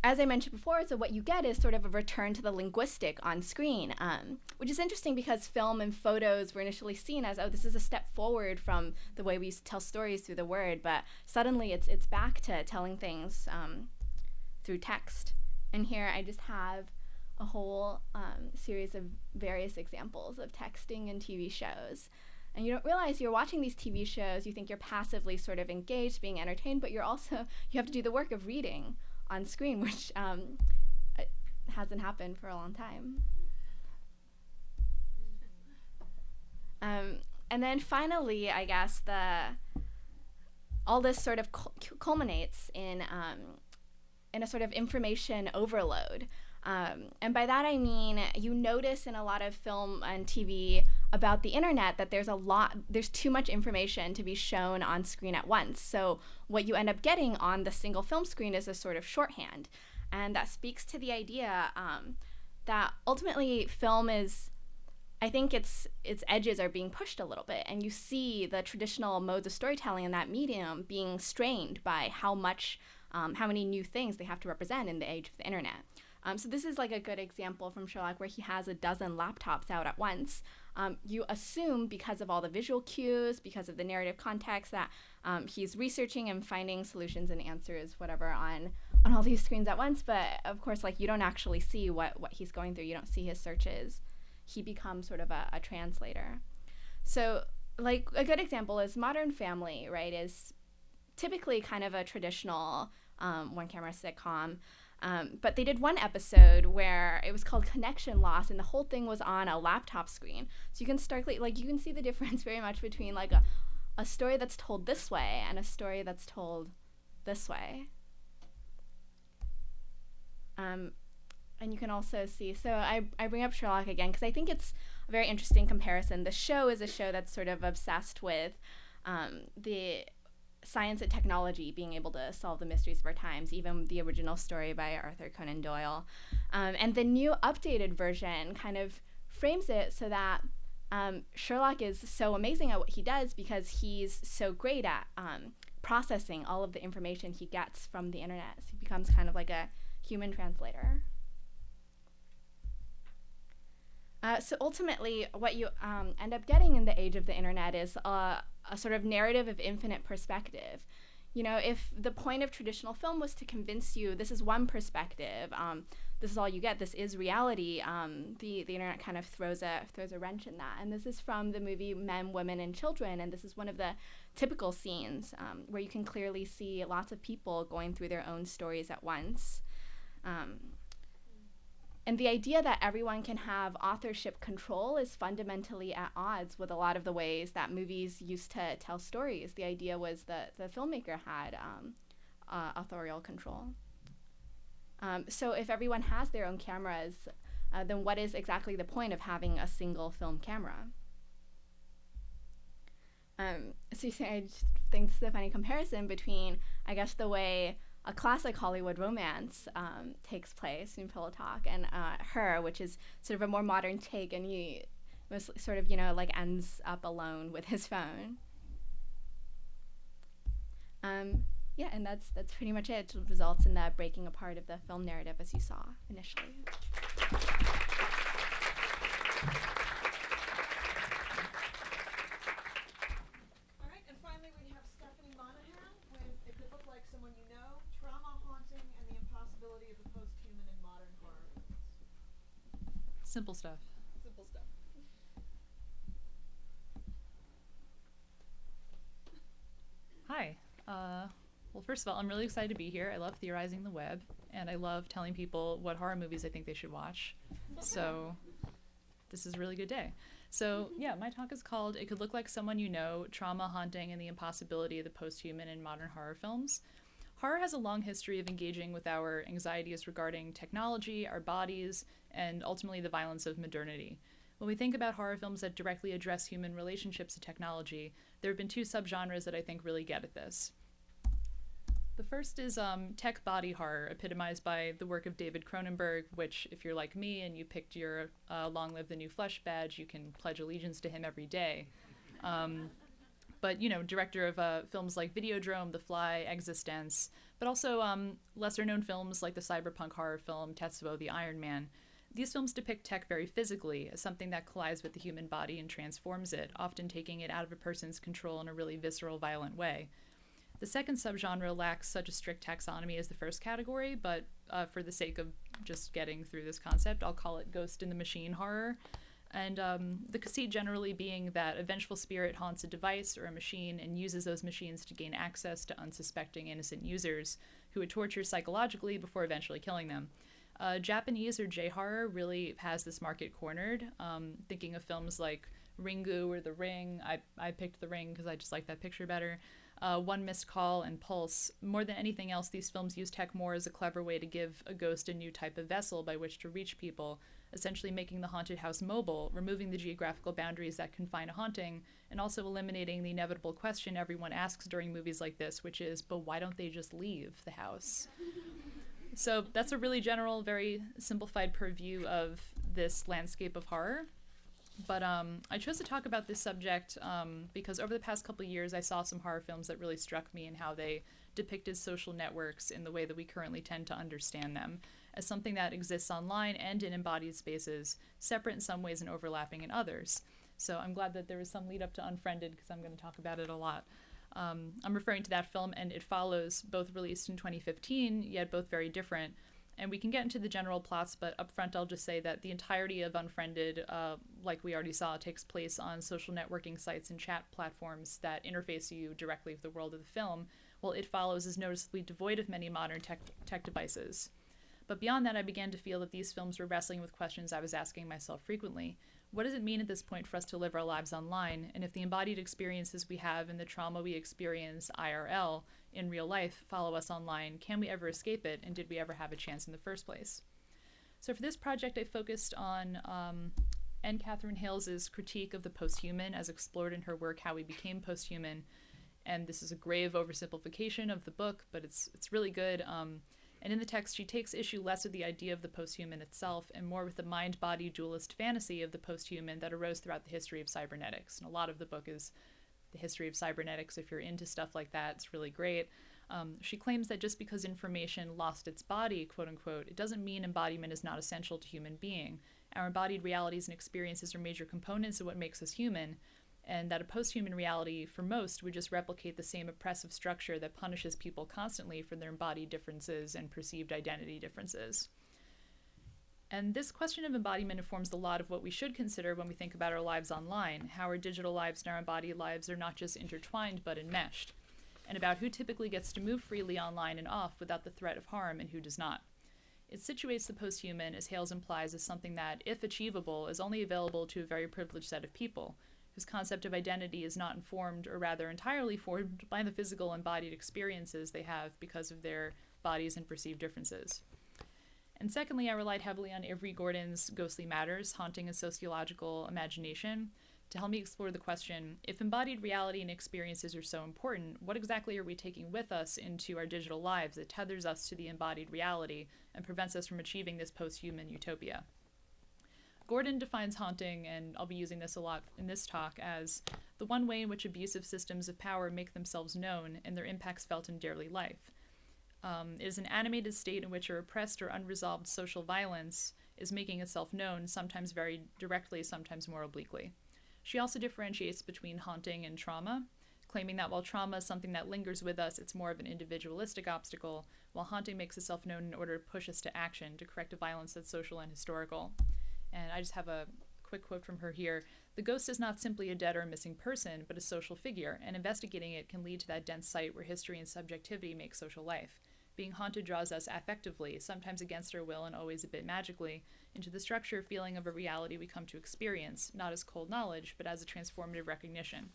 as I mentioned before, so what you get is sort of a return to the linguistic on screen, which is interesting because film and photos were initially seen as, oh, this is a step forward from the way we used to tell stories through the word, but suddenly it's back to telling things through text. And here I just have a whole series of various examples of texting in TV shows. And you don't realize you're watching these TV shows, you think you're passively sort of engaged, being entertained, but you have to do the work of reading on screen, which hasn't happened for a long time. And then finally, I guess all this sort of culminates in a sort of information overload. And by that I mean you notice in a lot of film and TV about the internet that there's too much information to be shown on screen at once. So what you end up getting on the single film screen is a sort of shorthand. And that speaks to the idea that ultimately film is, I think its edges are being pushed a little bit, and you see the traditional modes of storytelling in that medium being strained by how many new things they have to represent in the age of the internet. So this is a good example from Sherlock where he has a dozen laptops out at once. you assume because of all the visual cues, because of the narrative context, that he's researching and finding solutions and answers, whatever, on all these screens at once. But of course, like, you don't actually see what he's going through. You don't see his searches. He becomes sort of a translator. So, like, a good example is Modern Family, right, is typically kind of a traditional one-camera sitcom. But they did one episode where it was called Connection Loss, and the whole thing was on a laptop screen. So you can starkly, like, you can see the difference very much between, like, a story that's told this way and a story that's told this way. And you can also see, so I bring up Sherlock again because I think it's a very interesting comparison. The show is a show that's sort of obsessed with the science and technology being able to solve the mysteries of our times, even the original story by Arthur Conan Doyle. And the new updated version kind of frames it so that Sherlock is so amazing at what he does because he's so great at processing all of the information he gets from the internet. So he becomes kind of like a human translator. So ultimately, what you end up getting in the age of the internet is a sort of narrative of infinite perspective. You know, if the point of traditional film was to convince you this is one perspective, this is all you get, this is reality, the internet kind of throws a wrench in that. And this is from the movie Men, Women, and Children, and this is one of the typical scenes where you can clearly see lots of people going through their own stories at once. And the idea that everyone can have authorship control is fundamentally at odds with a lot of the ways that movies used to tell stories. The idea was that the filmmaker had authorial control. So if everyone has their own cameras, then what is exactly the point of having a single film camera? So you see, I just think it's a funny comparison between, I guess, the way a classic Hollywood romance takes place in Pillow Talk and Her, which is sort of a more modern take, and he was sort of, you know, like ends up alone with his phone. Yeah, and that's pretty much it. It results in the breaking apart of the film narrative as you saw initially. Someone you know, trauma, haunting, and the impossibility of the post-human in modern horror films. Simple stuff. Simple stuff. Hi. Well, first of all, I'm really excited to be here. I love theorizing the web, and I love telling people what horror movies I think they should watch. So this is a really good day. So yeah, my talk is called It Could Look Like Someone You Know, Trauma, Haunting, and the Impossibility of the Post-Human in Modern Horror Films. Horror has a long history of engaging with our anxieties regarding technology, our bodies, and ultimately the violence of modernity. When we think about horror films that directly address human relationships to technology, there have been two subgenres that I think really get at this. The first is tech body horror, epitomized by the work of David Cronenberg, which, if you're like me and you picked your Long Live the New Flesh badge, you can pledge allegiance to him every day. But, you know, director of films like Videodrome, The Fly, Existence, but also lesser-known films like the cyberpunk horror film Tetsuo the Iron Man. These films depict tech very physically, as something that collides with the human body and transforms it, often taking it out of a person's control in a really visceral, violent way. The second subgenre lacks such a strict taxonomy as the first category, but for the sake of just getting through this concept, I'll call it Ghost in the Machine horror. And the conceit generally being that a vengeful spirit haunts a device or a machine and uses those machines to gain access to unsuspecting innocent users who it tortures psychologically before eventually killing them. Japanese or J-horror really has this market cornered. Thinking of films like Ringu or The Ring, I picked The Ring because I just like that picture better. One Missed Call and Pulse. More than anything else, these films use tech more as a clever way to give a ghost a new type of vessel by which to reach people, essentially making the haunted house mobile, removing the geographical boundaries that confine a haunting, and also eliminating the inevitable question everyone asks during movies like this, which is, but why don't they just leave the house? So that's a really general, very simplified purview of this landscape of horror. But I chose to talk about this subject because over the past couple of years I saw some horror films that really struck me in how they depicted social networks in the way that we currently tend to understand them, as something that exists online and in embodied spaces, separate in some ways and overlapping in others. So I'm glad that there was some lead up to Unfriended, because I'm going to talk about it a lot. I'm referring to that film and It Follows, both released in 2015, yet both very different. And we can get into the general plots, but up front I'll just say that the entirety of Unfriended, like we already saw, takes place on social networking sites and chat platforms that interface you directly with the world of the film, while It Follows is noticeably devoid of many modern tech devices. But beyond that, I began to feel that these films were wrestling with questions I was asking myself frequently. What does it mean at this point for us to live our lives online? And if the embodied experiences we have and the trauma we experience IRL in real life follow us online, can we ever escape it? And did we ever have a chance in the first place? So for this project, I focused on N. Catherine Hales's critique of the posthuman as explored in her work, How We Became Posthuman. And this is a grave oversimplification of the book, but it's really good. And in the text, she takes issue less with the idea of the posthuman itself and more with the mind-body dualist fantasy of the posthuman that arose throughout the history of cybernetics. And a lot of the book is the history of cybernetics. If you're into stuff like that, it's really great. She claims that just because information lost its body, quote unquote, it doesn't mean embodiment is not essential to human being. Our embodied realities and experiences are major components of what makes us human, and that a post-human reality, for most, would just replicate the same oppressive structure that punishes people constantly for their embodied differences and perceived identity differences. And this question of embodiment informs a lot of what we should consider when we think about our lives online, how our digital lives and our embodied lives are not just intertwined but enmeshed, and about who typically gets to move freely online and off without the threat of harm and who does not. It situates the posthuman, as Hales implies, as something that, if achievable, is only available to a very privileged set of people, whose concept of identity is not informed, or rather entirely formed, by the physical embodied experiences they have because of their bodies and perceived differences. And secondly, I relied heavily on Avery Gordon's Ghostly Matters, Haunting a Sociological Imagination, to help me explore the question, if embodied reality and experiences are so important, what exactly are we taking with us into our digital lives that tethers us to the embodied reality and prevents us from achieving this post-human utopia? Gordon defines haunting, and I'll be using this a lot in this talk, as the one way in which abusive systems of power make themselves known and their impacts felt in daily life. It is an animated state in which a repressed or unresolved social violence is making itself known, sometimes very directly, sometimes more obliquely. She also differentiates between haunting and trauma, claiming that while trauma is something that lingers with us, it's more of an individualistic obstacle, while haunting makes itself known in order to push us to action, to correct a violence that's social and historical. And I just have a quick quote from her here. The ghost is not simply a dead or missing person, but a social figure, and investigating it can lead to that dense site where history and subjectivity make social life. Being haunted draws us affectively, sometimes against our will and always a bit magically, into the structure feeling of a reality we come to experience, not as cold knowledge, but as a transformative recognition.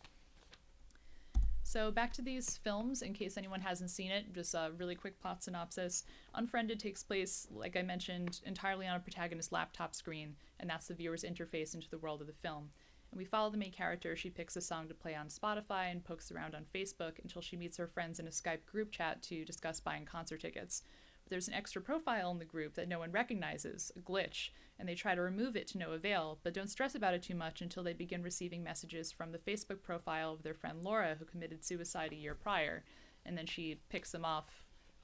So back to these films, in case anyone hasn't seen it, just a really quick plot synopsis. Unfriended takes place, like I mentioned, entirely on a protagonist's laptop screen, and that's the viewer's interface into the world of the film. And we follow the main character. She picks a song to play on Spotify and pokes around on Facebook until she meets her friends in a Skype group chat to discuss buying concert tickets. But there's an extra profile in the group that no one recognizes, a glitch, and they try to remove it to no avail, but don't stress about it too much until they begin receiving messages from the Facebook profile of their friend Laura, who committed suicide a year prior. And then she picks them off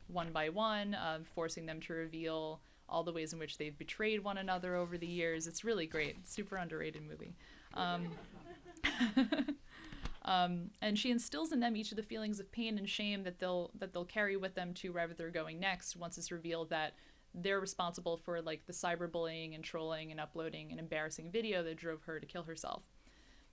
one by one, forcing them to reveal all the ways in which they've betrayed one another over the years. It's really great. Super underrated movie. And she instills in them each of the feelings of pain and shame that they'll carry with them to wherever they're going next, once it's revealed that they're responsible for like the cyberbullying and trolling and uploading an embarrassing video that drove her to kill herself.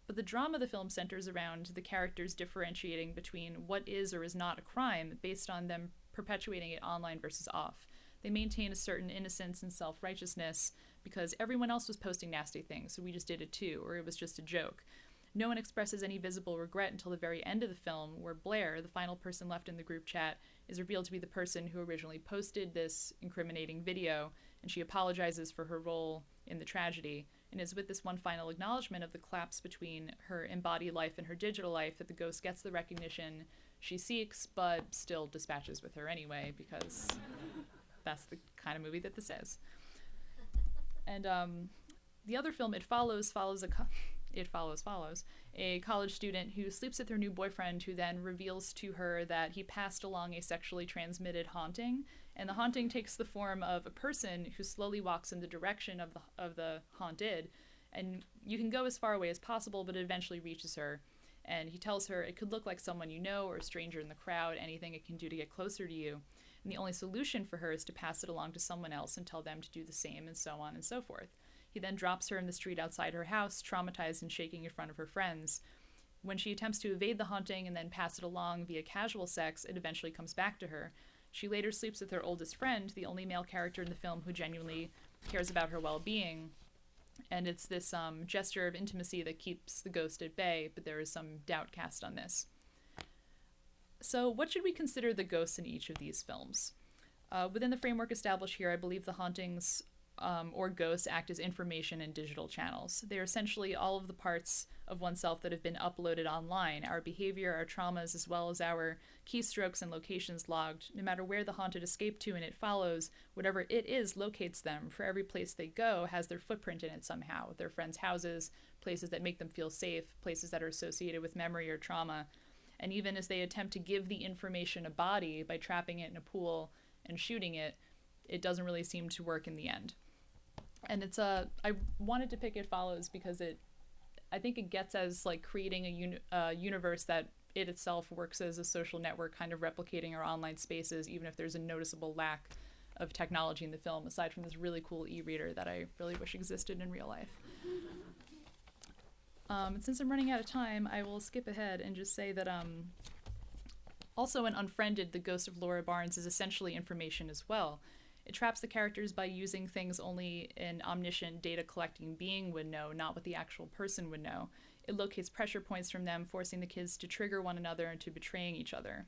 But the drama of the film centers around the characters differentiating between what is or is not a crime based on them perpetuating it online versus off. They maintain a certain innocence and self-righteousness because everyone else was posting nasty things, so we just did it too, or it was just a joke. No one expresses any visible regret until the very end of the film, where Blair, the final person left in the group chat, is revealed to be the person who originally posted this incriminating video, and she apologizes for her role in the tragedy. And it's with this one final acknowledgement of the collapse between her embodied life and her digital life that the ghost gets the recognition she seeks, but still dispatches with her anyway, because that's the kind of movie that this is. And the other film, It Follows a college student who sleeps with her new boyfriend, who then reveals to her that he passed along a sexually transmitted haunting, and the haunting takes the form of a person who slowly walks in the direction of the haunted, And you can go as far away as possible, but it eventually reaches her. And he tells her it could look like someone you know or a stranger in the crowd, anything it can do to get closer to you. And the only solution for her is to pass it along to someone else and tell them to do the same, and so on and so forth. He then drops her in the street outside her house, traumatized and shaking in front of her friends. When she attempts to evade the haunting and then pass it along via casual sex, it eventually comes back to her. She later sleeps with her oldest friend, the only male character in the film who genuinely cares about her well-being. And it's this gesture of intimacy that keeps the ghost at bay, but there is some doubt cast on this. So what should we consider the ghosts in each of these films? Within the framework established here, I believe the hauntings or ghosts act as information and digital channels. They are essentially all of the parts of oneself that have been uploaded online, our behavior, our traumas, as well as our keystrokes and locations logged. No matter where the haunted escaped to and it follows, whatever it is locates them. For every place they go has their footprint in it somehow. Their friends' houses, places that make them feel safe, places that are associated with memory or trauma. And even as they attempt to give the information a body by trapping it in a pool and shooting it, it doesn't really seem to work in the end. And it's I wanted to pick It Follows because I think it gets as like creating a universe that it itself works as a social network, kind of replicating our online spaces, even if there's a noticeable lack of technology in the film, aside from this really cool e-reader that I really wish existed in real life. And since I'm running out of time, I will skip ahead and just say that also in Unfriended, the ghost of Laura Barnes is essentially information as well. It traps the characters by using things only an omniscient data-collecting being would know, not what the actual person would know. It locates pressure points from them, forcing the kids to trigger one another into betraying each other.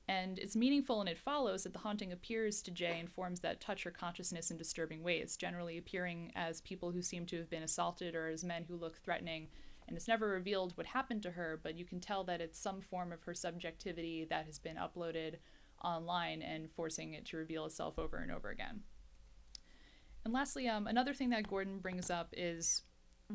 And it's meaningful and it follows that the haunting appears to Jay in forms that touch her consciousness in disturbing ways, generally appearing as people who seem to have been assaulted or as men who look threatening. And it's never revealed what happened to her, but you can tell that it's some form of her subjectivity that has been uploaded online and forcing it to reveal itself over and over again. And lastly, another thing that Gordon brings up is,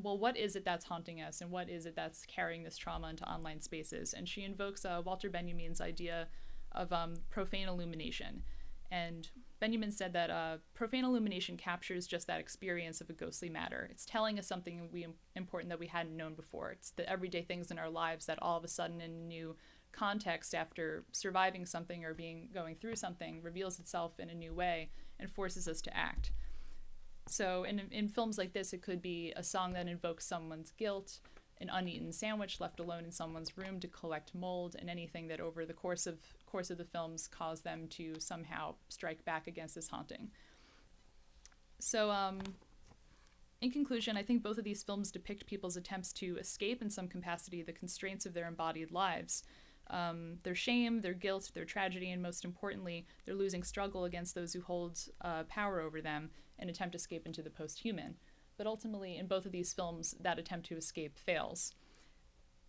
well, what is it that's haunting us and what is it that's carrying this trauma into online spaces? And she invokes Walter Benjamin's idea of profane illumination. And Benjamin said that profane illumination captures just that experience of a ghostly matter. It's telling us something important that we hadn't known before. It's the everyday things in our lives that all of a sudden in a new context after surviving something or going through something reveals itself in a new way and forces us to act. So in films like this, it could be a song that invokes someone's guilt, an uneaten sandwich left alone in someone's room to collect mold, and anything that over the course of the films cause them to somehow strike back against this haunting. So in conclusion, I think both of these films depict people's attempts to escape in some capacity the constraints of their embodied lives. Their shame, their guilt, their tragedy, and most importantly, their losing struggle against those who hold power over them and attempt to escape into the post-human. But ultimately, in both of these films, that attempt to escape fails.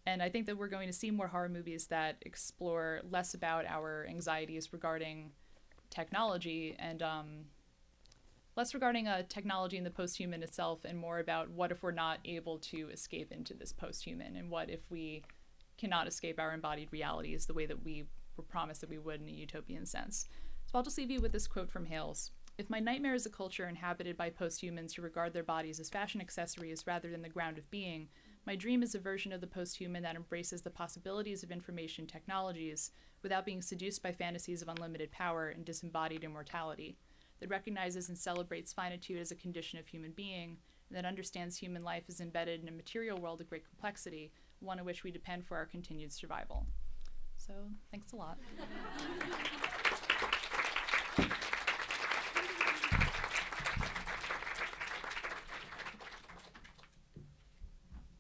And I think that we're going to see more horror movies that explore less about our anxieties regarding technology and less regarding technology in the post-human itself and more about what if we're not able to escape into this post-human and what if we cannot escape our embodied realities the way that we were promised that we would in a utopian sense. So I'll just leave you with this quote from Hales. If my nightmare is a culture inhabited by post-humans who regard their bodies as fashion accessories rather than the ground of being, my dream is a version of the post-human that embraces the possibilities of information technologies without being seduced by fantasies of unlimited power and disembodied immortality, that recognizes and celebrates finitude as a condition of human being, and that understands human life is embedded in a material world of great complexity, one on which we depend for our continued survival. So, thanks a lot.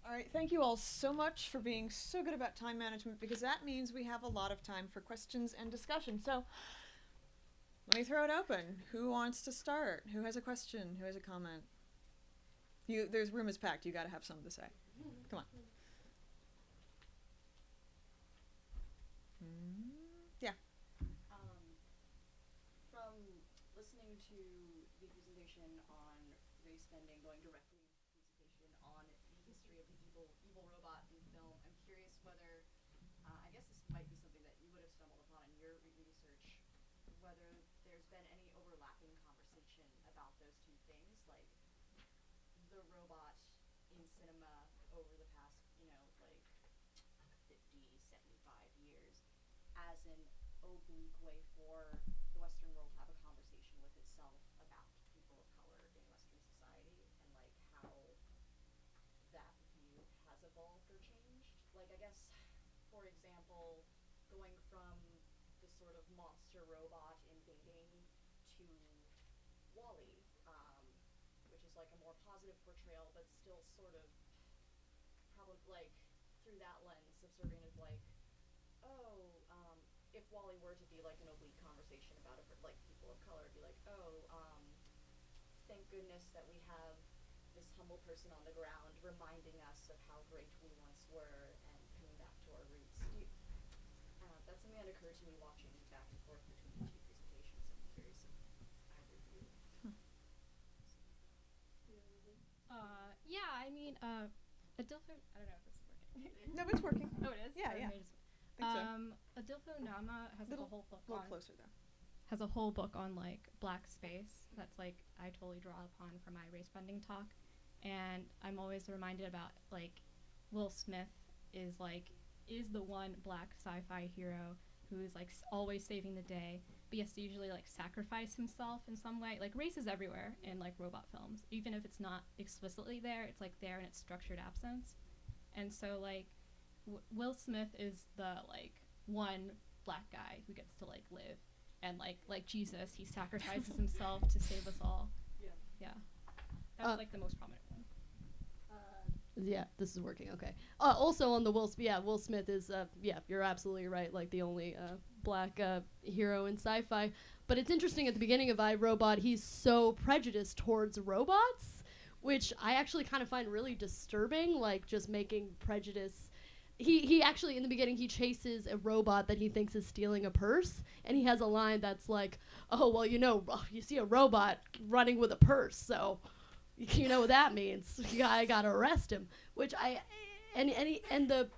All right, thank you all so much for being so good about time management, because that means we have a lot of time for questions and discussion. So let me throw it open. Who wants to start? Who has a question? Who has a comment? There's room is packed. You got to have something to say. Come on. Yeah. From listening to the presentation on Racebending, going directly into the presentation on the history of the evil robot in film, I'm curious whether, I guess this might be something that you would have stumbled upon in your research, whether there's been any overlapping conversation about those two things, like the robot over the past, like 50, 75 years as an oblique way for the Western world to have a conversation with itself about people of color in Western society, and like how that view has evolved or changed. Like, I guess, for example, going from the sort of monster robot invading to Wall-E, which is like a more positive portrayal, but still sort of probably like through that lens subservient of like, oh, if Wall-E were to be like an oblique conversation about it for like people of color, it'd be like, oh, thank goodness that we have this humble person on the ground reminding us of how great we once were and coming back to our roots. That's something that occurred to me watching back and forth between the two presentations. I'm curious if either of you. Yeah, I mean, Adilpho, I don't know if this is working. No, it's working. Oh, it is? Yeah, Or yeah. maybe just- Think so. Adilpho Nama has like, a whole book A little on closer though. has a whole book on like black space that's like I totally draw upon for my race bending talk, and I'm always reminded about like Will Smith is the one black sci-fi hero who's like always saving the day, but he has to usually like sacrifice himself in some way. Like race is everywhere in like robot films, even if it's not explicitly there, it's like there in its structured absence. And so like Will Smith is the like one black guy who gets to like live, and like Jesus, he sacrifices himself to save us all. Yeah, that's like the most prominent one. Yeah, this is working. Okay. Also on the Will Smith is you're absolutely right. Like the only black hero in sci-fi. But it's interesting at the beginning of iRobot, he's so prejudiced towards robots, which I actually kind of find really disturbing. Like just making prejudice. He actually in the beginning he chases a robot that he thinks is stealing a purse, and he has a line that's like, "Oh well, you see a robot running with a purse, so." You know what that means. I gotta arrest him. Which and the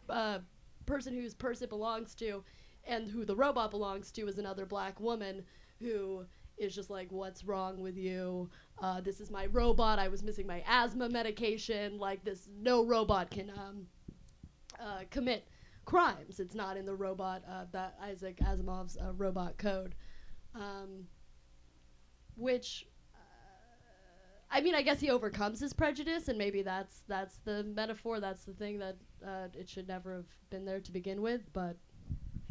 person whose purse it belongs to, and who the robot belongs to, is another black woman who is just like, "What's wrong with you? This is my robot. I was missing my asthma medication. Like this, no robot can commit crimes. It's not in the robot that Isaac Asimov's robot code." Which. I mean, I guess he overcomes his prejudice, and maybe that's the metaphor. That's the thing that it should never have been there to begin with. But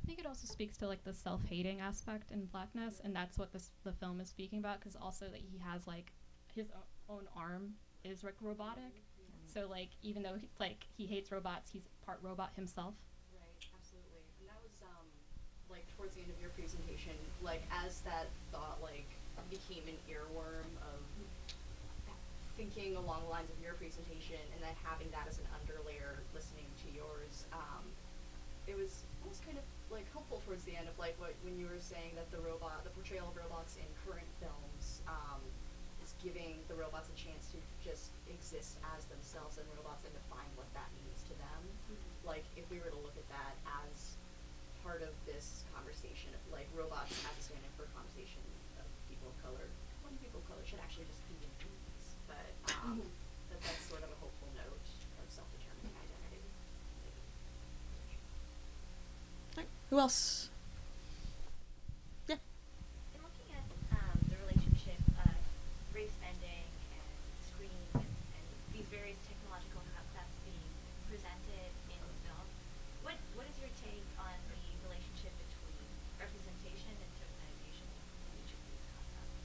I think it also speaks to like the self-hating aspect in blackness, and that's what the film is speaking about. Because also that he has like his own arm is like robotic, so like even though he hates robots, he's part robot himself. Right, absolutely. And that was like towards the end of your presentation, like as that thought like became an earworm of thinking along the lines of your presentation, and then having that as an underlayer listening to yours, it was almost kind of like helpful towards the end of like when you were saying that the portrayal of robots in current films is giving the robots a chance to just exist as themselves and robots and define what that means to them. Like if we were to look at that as part of this conversation, of like robots have to stand in for a conversation of people of color, when people of color should actually just be in movies, but that's sort of a hopeful note of self-determining identity. Right. Who else? Yeah. In looking at the relationship of race bending and screen and these various technological concepts being presented in the film, what is your take on the relationship between representation and tokenization in each of these concepts?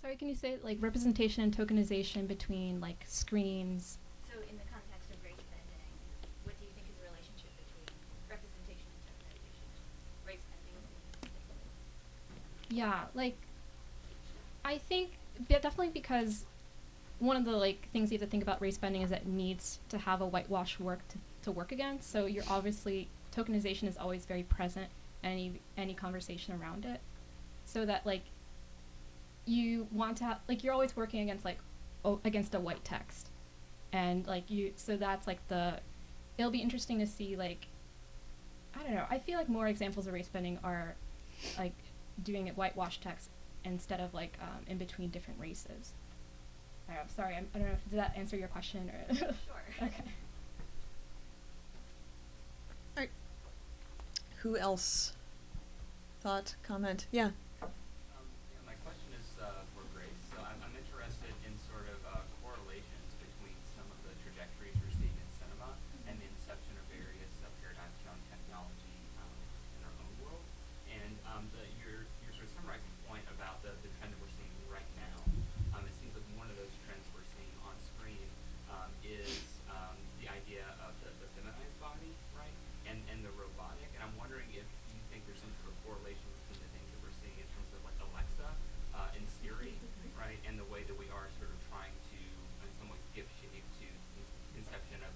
Sorry, can you say like representation and tokenization between like screens? So in the context of race bending, what do you think is the relationship between representation and tokenization? Race bending in particular. Yeah, like I think definitely because one of the like things you have to think about race bending is that it needs to have a whitewash work to work against. So you're obviously tokenization is always very present in any conversation around it. So that like you want to have like you're always working against like against a white text, and like so that's like it'll be interesting to see like I don't know, I feel like more examples of race bending are like doing it whitewash text instead of like in between different races. Sorry, I don't know if did that answer your question or. Sure. Okay. All right. Who else? Thought, comment? Yeah. Yeah, my question is for Grace. So I'm interested in sort of correlations between some of the trajectories we're seeing in cinema and the inception of various paradigms around technology in our own world. And your sort of summarizing point about the trend that we're seeing right now, it seems like one of those trends we're seeing on screen is the idea of the feminized body, right, and the robotic. And I'm wondering if you think there's some sort of correlation between the things that we're seeing in terms of like Alexa and Siri, right, and the way that we are sort of trying to, in some ways, give shape to the conception of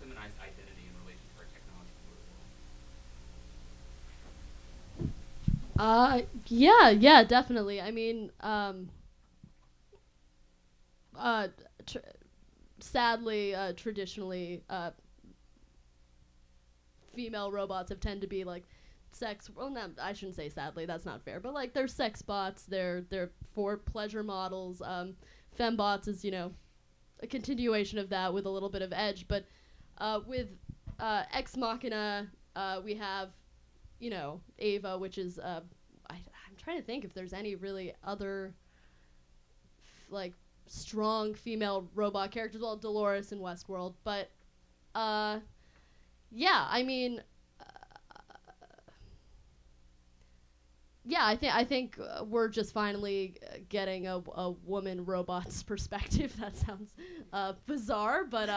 feminized identity in relation to our technological world. Yeah, definitely. I mean, sadly, traditionally, female robots have tended to be like sex. Well, no, I shouldn't say sadly. That's not fair. But like, they're sex bots. They're for pleasure models. Fembots is a continuation of that with a little bit of edge. But with Ex Machina, we have Ava, which is I'm trying to think if there's any really other like strong female robot characters. Well, Dolores in Westworld, but yeah, I mean, yeah, I think we're just finally getting a woman robot's perspective. That sounds bizarre, but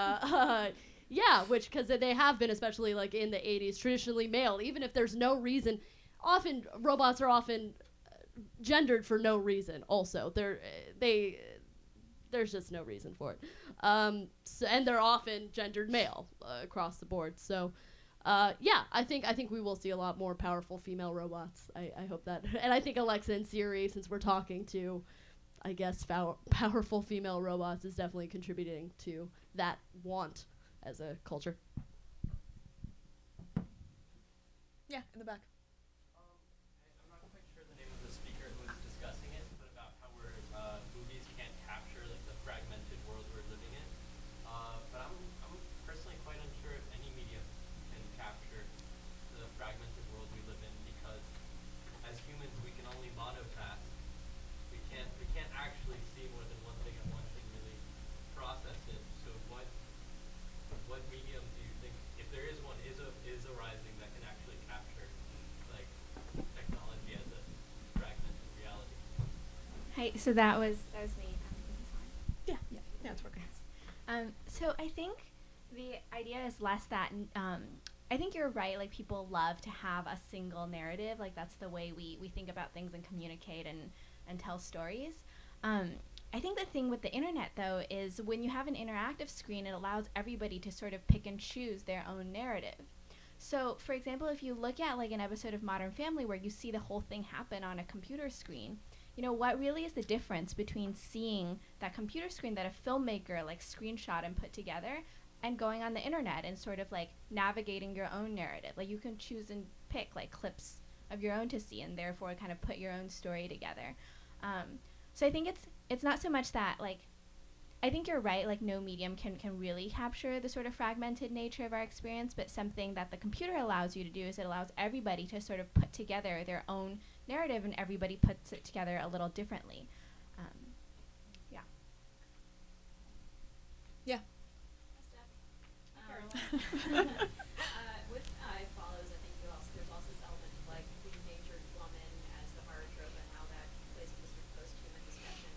yeah, because they have been, especially like in the 80s, traditionally male. Even if there's no reason, often robots are often gendered for no reason. Also, there's just no reason for it. So, and they're often gendered male across the board. So, yeah, I think we will see a lot more powerful female robots. I hope that. And I think Alexa and Siri, since we're talking to, I guess, powerful female robots, is definitely contributing to that want as a culture. Yeah, in the back. I'm not quite sure the name of the speaker who was discussing it, but about how movies can't capture like the fragmented world we're living in. But I'm personally quite unsure if any medium can capture the fragmented world we live in, because as humans we can only monotask. We can't actually see more than one thing and one thing really process it. So what medium do you think, if there is one, is arising that can actually capture like technology as a fragmented reality? Hi, so that was me. Yeah, it's working. So I think the idea is less that I think you're right. Like, people love to have a single narrative. Like, that's the way we think about things and communicate and tell stories. I think the thing with the internet, though, is when you have an interactive screen, it allows everybody to sort of pick and choose their own narrative. So, for example, if you look at like an episode of Modern Family where you see the whole thing happen on a computer screen, what really is the difference between seeing that computer screen that a filmmaker like screenshot and put together and going on the internet and sort of like navigating your own narrative? Like, you can choose and pick like clips of your own to see and therefore kind of put your own story together. So I think it's not so much that, like, I think you're right, like, no medium can really capture the sort of fragmented nature of our experience, but something that the computer allows you to do is it allows everybody to sort of put together their own narrative, and everybody puts it together a little differently. Yeah. Yeah. With Follows, I think there's also this element of like the endangered woman as the horror trope and how that plays into sort of post-human discussion.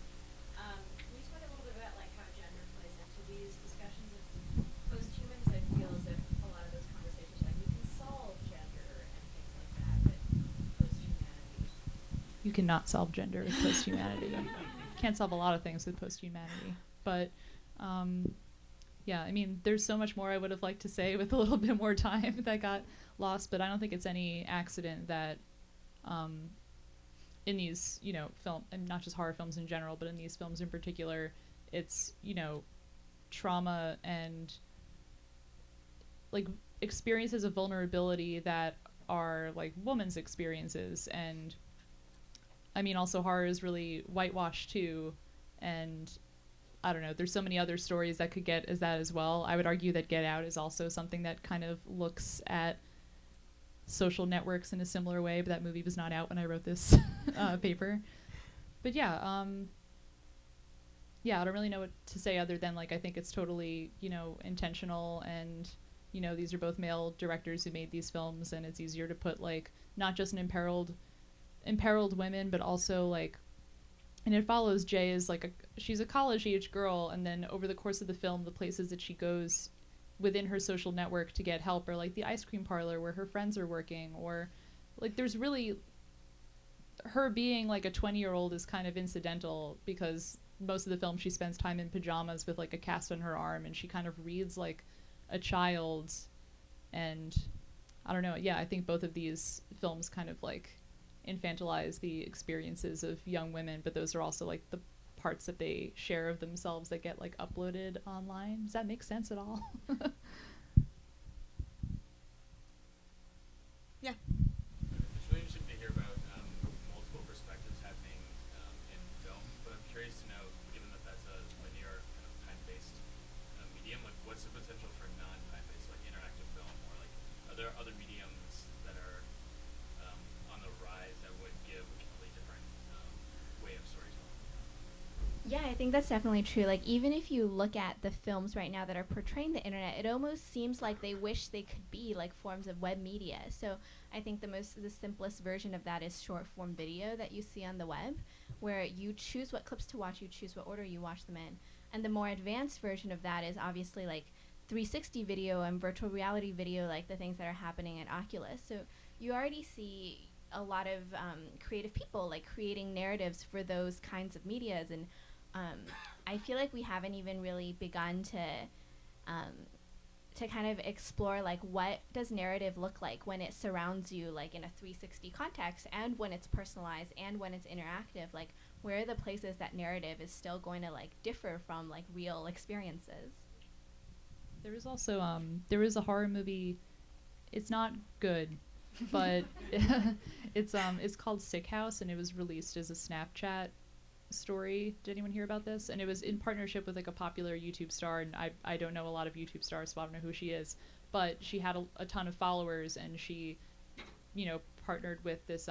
Can you talk a little bit about like how gender plays into these discussions of post-humans? I feel as if a lot of those conversations like we can solve gender and things like that, but post-humanity. You cannot solve gender with post-humanity. Can't solve a lot of things with post-humanity, but yeah, I mean, there's so much more I would have liked to say with a little bit more time that got lost, but I don't think it's any accident that in these, film, and not just horror films in general, but in these films in particular, it's, trauma and like experiences of vulnerability that are like women's experiences. And I mean, also horror is really whitewashed too, and I don't know, there's so many other stories that could get as that as well. I would argue that Get Out is also something that kind of looks at social networks in a similar way, but that movie was not out when I wrote this paper. But yeah, I don't really know what to say other than like I think it's totally, you know, intentional, and you know, these are both male directors who made these films, and it's easier to put like not just an imperiled women, but also like, and it follows Jay as like she's a college age girl, and then over the course of the film, the places that she goes within her social network to get help are like the ice cream parlor where her friends are working, or like there's really her being like a 20-year-old is kind of incidental because most of the film she spends time in pajamas with like a cast on her arm, and she kind of reads like a child. And I don't know, yeah, I think both of these films kind of like infantilize the experiences of young women, but those are also like the parts that they share of themselves that get like uploaded online. Does that make sense at all? Yeah. It's really interesting to hear about multiple perspectives happening in film, but I'm curious to know, given that that's a linear kind of time-based medium, like what's the potential for non-time-based, like interactive film, or like are there other mediums that are on the rise that would give a completely different way of storytelling? Yeah, I think that's definitely true. Like, even if you look at the films right now that are portraying the internet, it almost seems like they wish they could be like forms of web media. So I think the simplest version of that is short form video that you see on the web, where you choose what clips to watch, you choose what order you watch them in. And the more advanced version of that is obviously like 360 video and virtual reality video, like the things that are happening at Oculus. So you already see a lot of creative people like creating narratives for those kinds of medias, and I feel like we haven't even really begun to kind of explore like what does narrative look like when it surrounds you like in a 360 context, and when it's personalized, and when it's interactive. Like, where are the places that narrative is still going to like differ from like real experiences? There is also there is a horror movie. It's not good, but it's called Sick House, and it was released as a Snapchat story. Did anyone hear about this? And it was in partnership with like a popular YouTube star, and I don't know a lot of YouTube stars, so I don't know who she is, but she had a ton of followers, and she, you know, partnered with this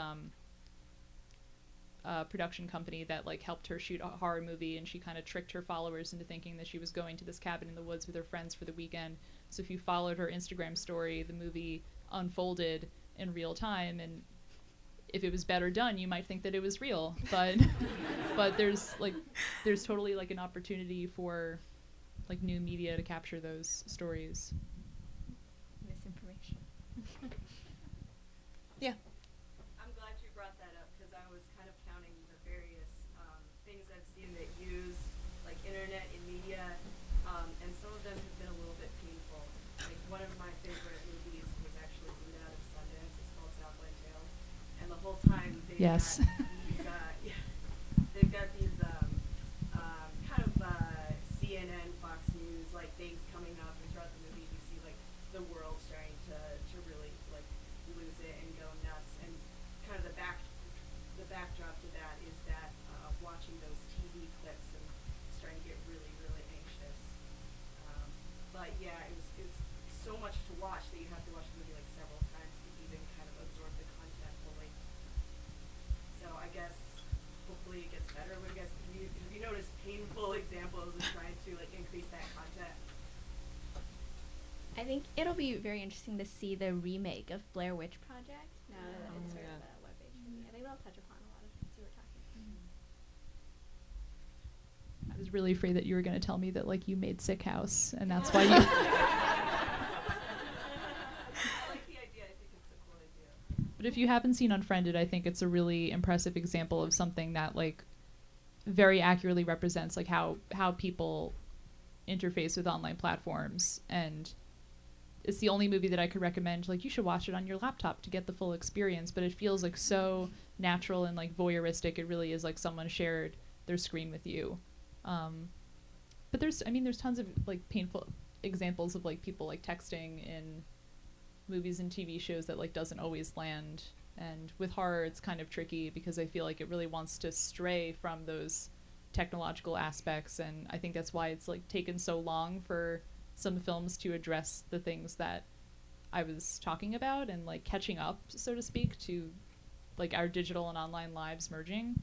production company that like helped her shoot a horror movie, and she kind of tricked her followers into thinking that she was going to this cabin in the woods with her friends for the weekend. So if you followed her Instagram story, the movie unfolded in real time, and if it was better done, you might think that it was real, but but there's totally like an opportunity for like new media to capture those stories. Misinformation. Yeah. I'm glad you brought that up, because I was kind of counting the various things I've seen that use like internet in media, and some of them have been a little bit painful. Like, one of my favorite movies was actually Blue Out of Sundance. It's called Southland Tales, and the whole time they've Yes. got these, they've got these kind of CNN, Fox News like things coming up, and throughout the movie you see like the world starting to really like lose it and go nuts, and kind of the backdrop to that is that watching those TV clips and starting to get really, really anxious. But yeah, it was so much to watch that you have to watch the movie like several times to even kind of absorb the content fully. So I guess hopefully it gets better. What do you guys have you noticed painful examples of trying to like increase that content? I think it'll be very interesting to see the remake of Blair Witch Project now that it's sort of a web-based movie. I think they'll touch upon a lot of things you were talking about. I was really afraid that you were going to tell me that like you made Sick House, and that's why you. I like the idea. I think it's a cool idea. But if you haven't seen Unfriended, I think it's a really impressive example of something that like very accurately represents like how people interface with online platforms, and it's the only movie that I could recommend. Like, you should watch it on your laptop to get the full experience, but it feels like so natural and like voyeuristic. It really is like someone shared their screen with you. But there's tons of like painful examples of like people like texting in movies and TV shows that like doesn't always land. And with horror, it's kind of tricky because I feel like it really wants to stray from those technological aspects, and I think that's why it's like taken so long for some films to address the things that I was talking about and like catching up, so to speak, to like our digital and online lives merging.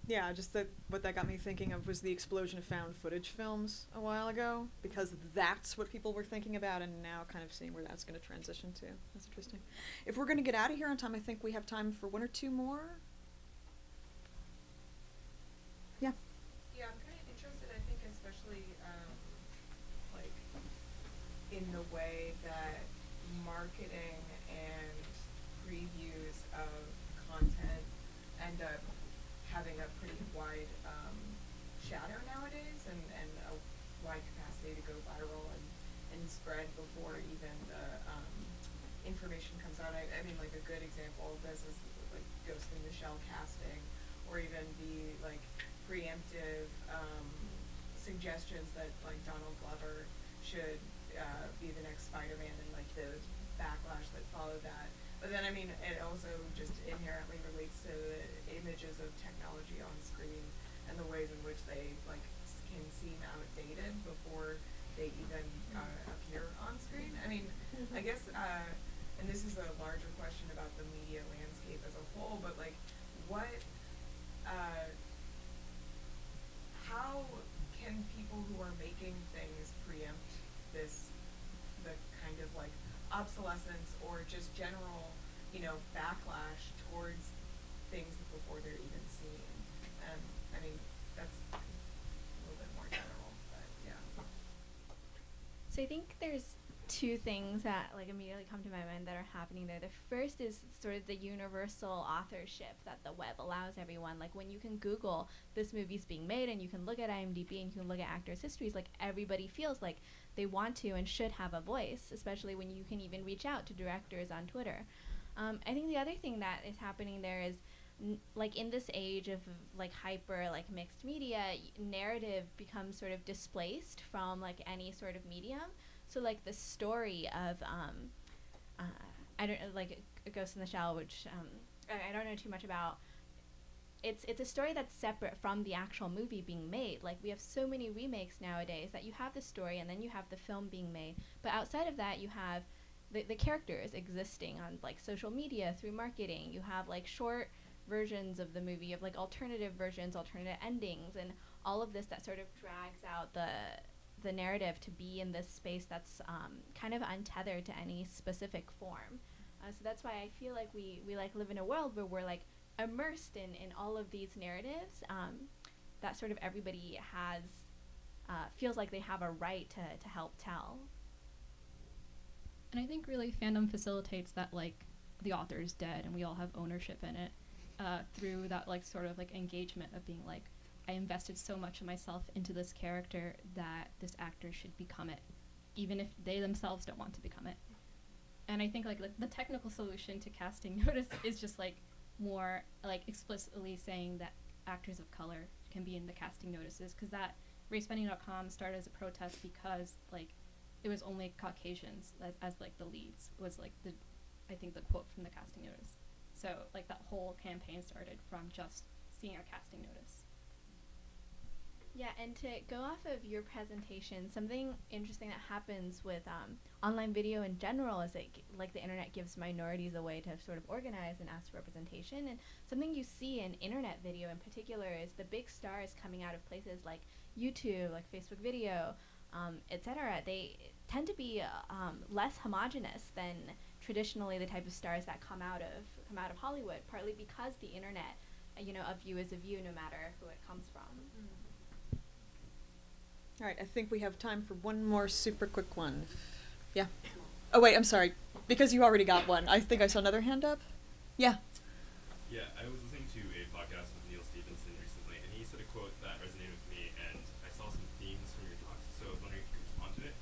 Yeah, just that what that got me thinking of was the explosion of found footage films a while ago, because that's what people were thinking about, and now kind of seeing where that's going to transition to. That's interesting. If we're going to get out of here on time, I think we have time for one or two more. Yeah. Yeah, I'm kind of interested, I think, especially like in the way that marketing and previews of content end up having a pretty wide shadow nowadays, and a wide capacity to go viral and spread before even the information comes out. I mean, like a good example of this is like Ghost in the Shell casting, or even the like preemptive suggestions that like Donald Glover should be the next Spider-Man, and like the backlash that followed that. But then, I mean, it also just inherently relates to the images of technology on screen and the ways in which they like can seem outdated before they even appear on screen. I mean, I guess, and this is a larger question about the media landscape as a whole, but like, what, how can people who are making things preempt the kind of like obsolescence or just general, you know, backlash towards things before they're even seen? And I mean, that's a little bit more general, but yeah. So I think there's two things that like immediately come to my mind that are happening there. The first is sort of the universal authorship that the web allows everyone. Like when you can Google this movie's being made and you can look at IMDb and you can look at actors' histories, like everybody feels like they want to and should have a voice, especially when you can even reach out to directors on Twitter. I think the other thing that is happening there is like in this age of like hyper like mixed media, narrative becomes sort of displaced from like any sort of medium. So like the story of I don't know, like a Ghost in the Shell, which I don't know too much about. It's a story that's separate from the actual movie being made. Like we have so many remakes nowadays that you have the story and then you have the film being made, but outside of that you have the characters existing on like social media through marketing. You have like short versions of the movie, of like alternative versions, alternative endings, and all of this that sort of drags out the narrative to be in this space that's kind of untethered to any specific form. So that's why I feel like we like live in a world where we're like immersed in all of these narratives that sort of everybody has feels like they have a right to help tell. And I think really fandom facilitates that like the author is dead and we all have ownership in it through that like sort of like engagement of being like, I invested so much of myself into this character that this actor should become it, even if they themselves don't want to become it. And I think like the technical solution to casting notice is just like more like explicitly saying that actors of color can be in the casting notices, because that Racebending.com started as a protest because like it was only Caucasians as like the leads, was like I think the quote from the casting notice. So like that whole campaign started from just seeing a casting notice. Yeah, and to go off of your presentation, something interesting that happens with online video in general is like the internet gives minorities a way to sort of organize and ask for representation. And something you see in internet video in particular is the big stars coming out of places like YouTube, like Facebook video, etc. They tend to be less homogenous than traditionally the type of stars that come out of Hollywood, partly because the internet, you know, a view is a view no matter who it comes from. All right, I think we have time for one more super quick one. Yeah. Oh, wait, I'm sorry. Because you already got one, I think I saw another hand up. Yeah. Yeah, I was listening to a podcast with Neil Stephenson recently, and he said a quote that resonated with me, and I saw some themes from your talks, so I was wondering if you could respond to it.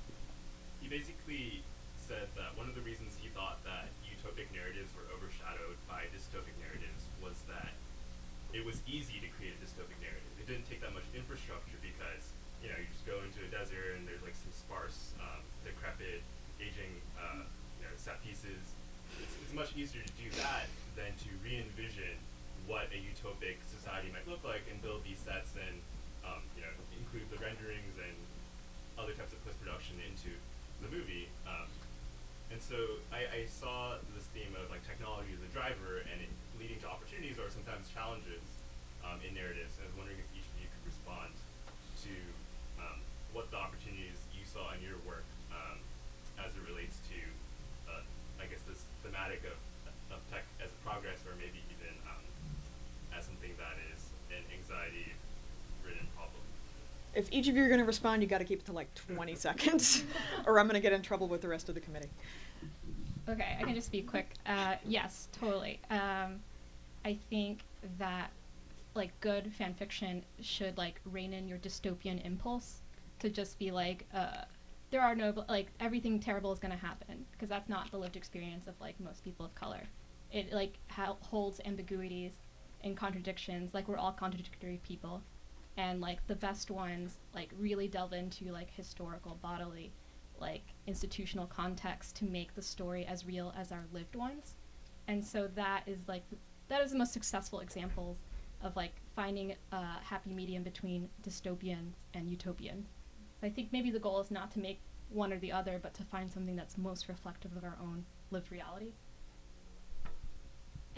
He basically said that one of the reasons he thought that utopic narratives were overshadowed by dystopic narratives was that it was easy to create a dystopic narrative. It didn't take that much infrastructure because, you know, you just go into a desert and there's like some sparse, decrepit, aging, set pieces. It's much easier to do that than to re-envision what a utopic society might look like and build these sets and include the renderings and other types of post-production into the movie. And so I saw this theme of like technology as a driver and it leading to opportunities or sometimes challenges in narratives. And I was wondering if each of you could respond to what the opportunities you saw in your work as it relates to, I guess, this thematic of tech as progress, or maybe even as something that is an anxiety-ridden problem. If each of you are going to respond, you got to keep it to like 20 seconds, or I'm going to get in trouble with the rest of the committee. Okay, I can just be quick. Yes, totally. I think that like good fan fiction should like rein in your dystopian impulse to just be like, there are no, like everything terrible is going to happen, because that's not the lived experience of like most people of color. It like holds ambiguities and contradictions, like we're all contradictory people. And like the best ones like really delve into like historical, bodily, like institutional context to make the story as real as our lived ones. And so that is the most successful examples of like finding a happy medium between dystopian and utopian. So I think maybe the goal is not to make one or the other, but to find something that's most reflective of our own lived reality.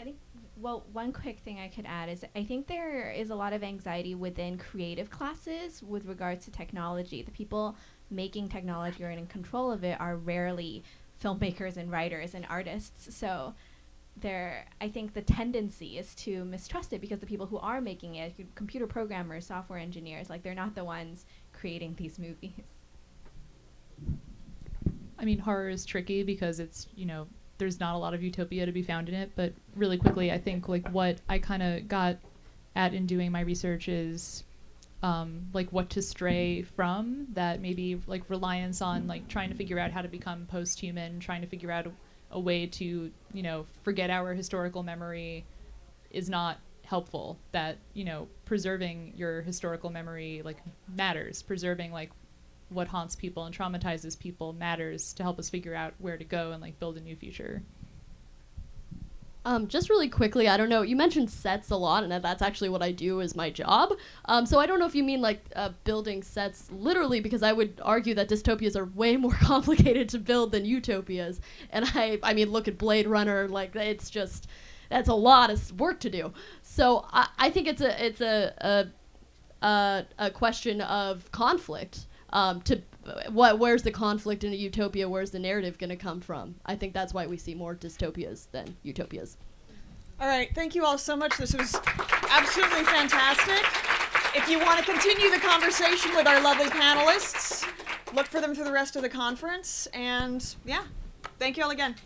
I think, well, one quick thing I could add is I think there is a lot of anxiety within creative classes with regards to technology. The people making technology or in control of it are rarely filmmakers and writers and artists. So I think the tendency is to mistrust it, because the people who are making it, computer programmers, software engineers, like they're not the ones creating these movies. I mean, horror is tricky because it's, there's not a lot of utopia to be found in it, but really quickly, I think like what I kind of got at in doing my research is like what to stray from, that maybe like reliance on like trying to figure out how to become post-human, trying to figure out a way to, forget our historical memory is not helpful, that, preserving your historical memory like matters, preserving like what haunts people and traumatizes people matters to help us figure out where to go and like build a new future. Just really quickly, I don't know, you mentioned sets a lot, and that's actually what I do as my job. So I don't know if you mean like building sets literally, because I would argue that dystopias are way more complicated to build than utopias. And I mean, look at Blade Runner, like that's a lot of work to do. So I think it's a question of conflict. Where's the conflict in a utopia? Where's the narrative going to come from? I think that's why we see more dystopias than utopias. All right, thank you all so much. This was absolutely fantastic. If you want to continue the conversation with our lovely panelists, look for them for the rest of the conference. And yeah, thank you all again.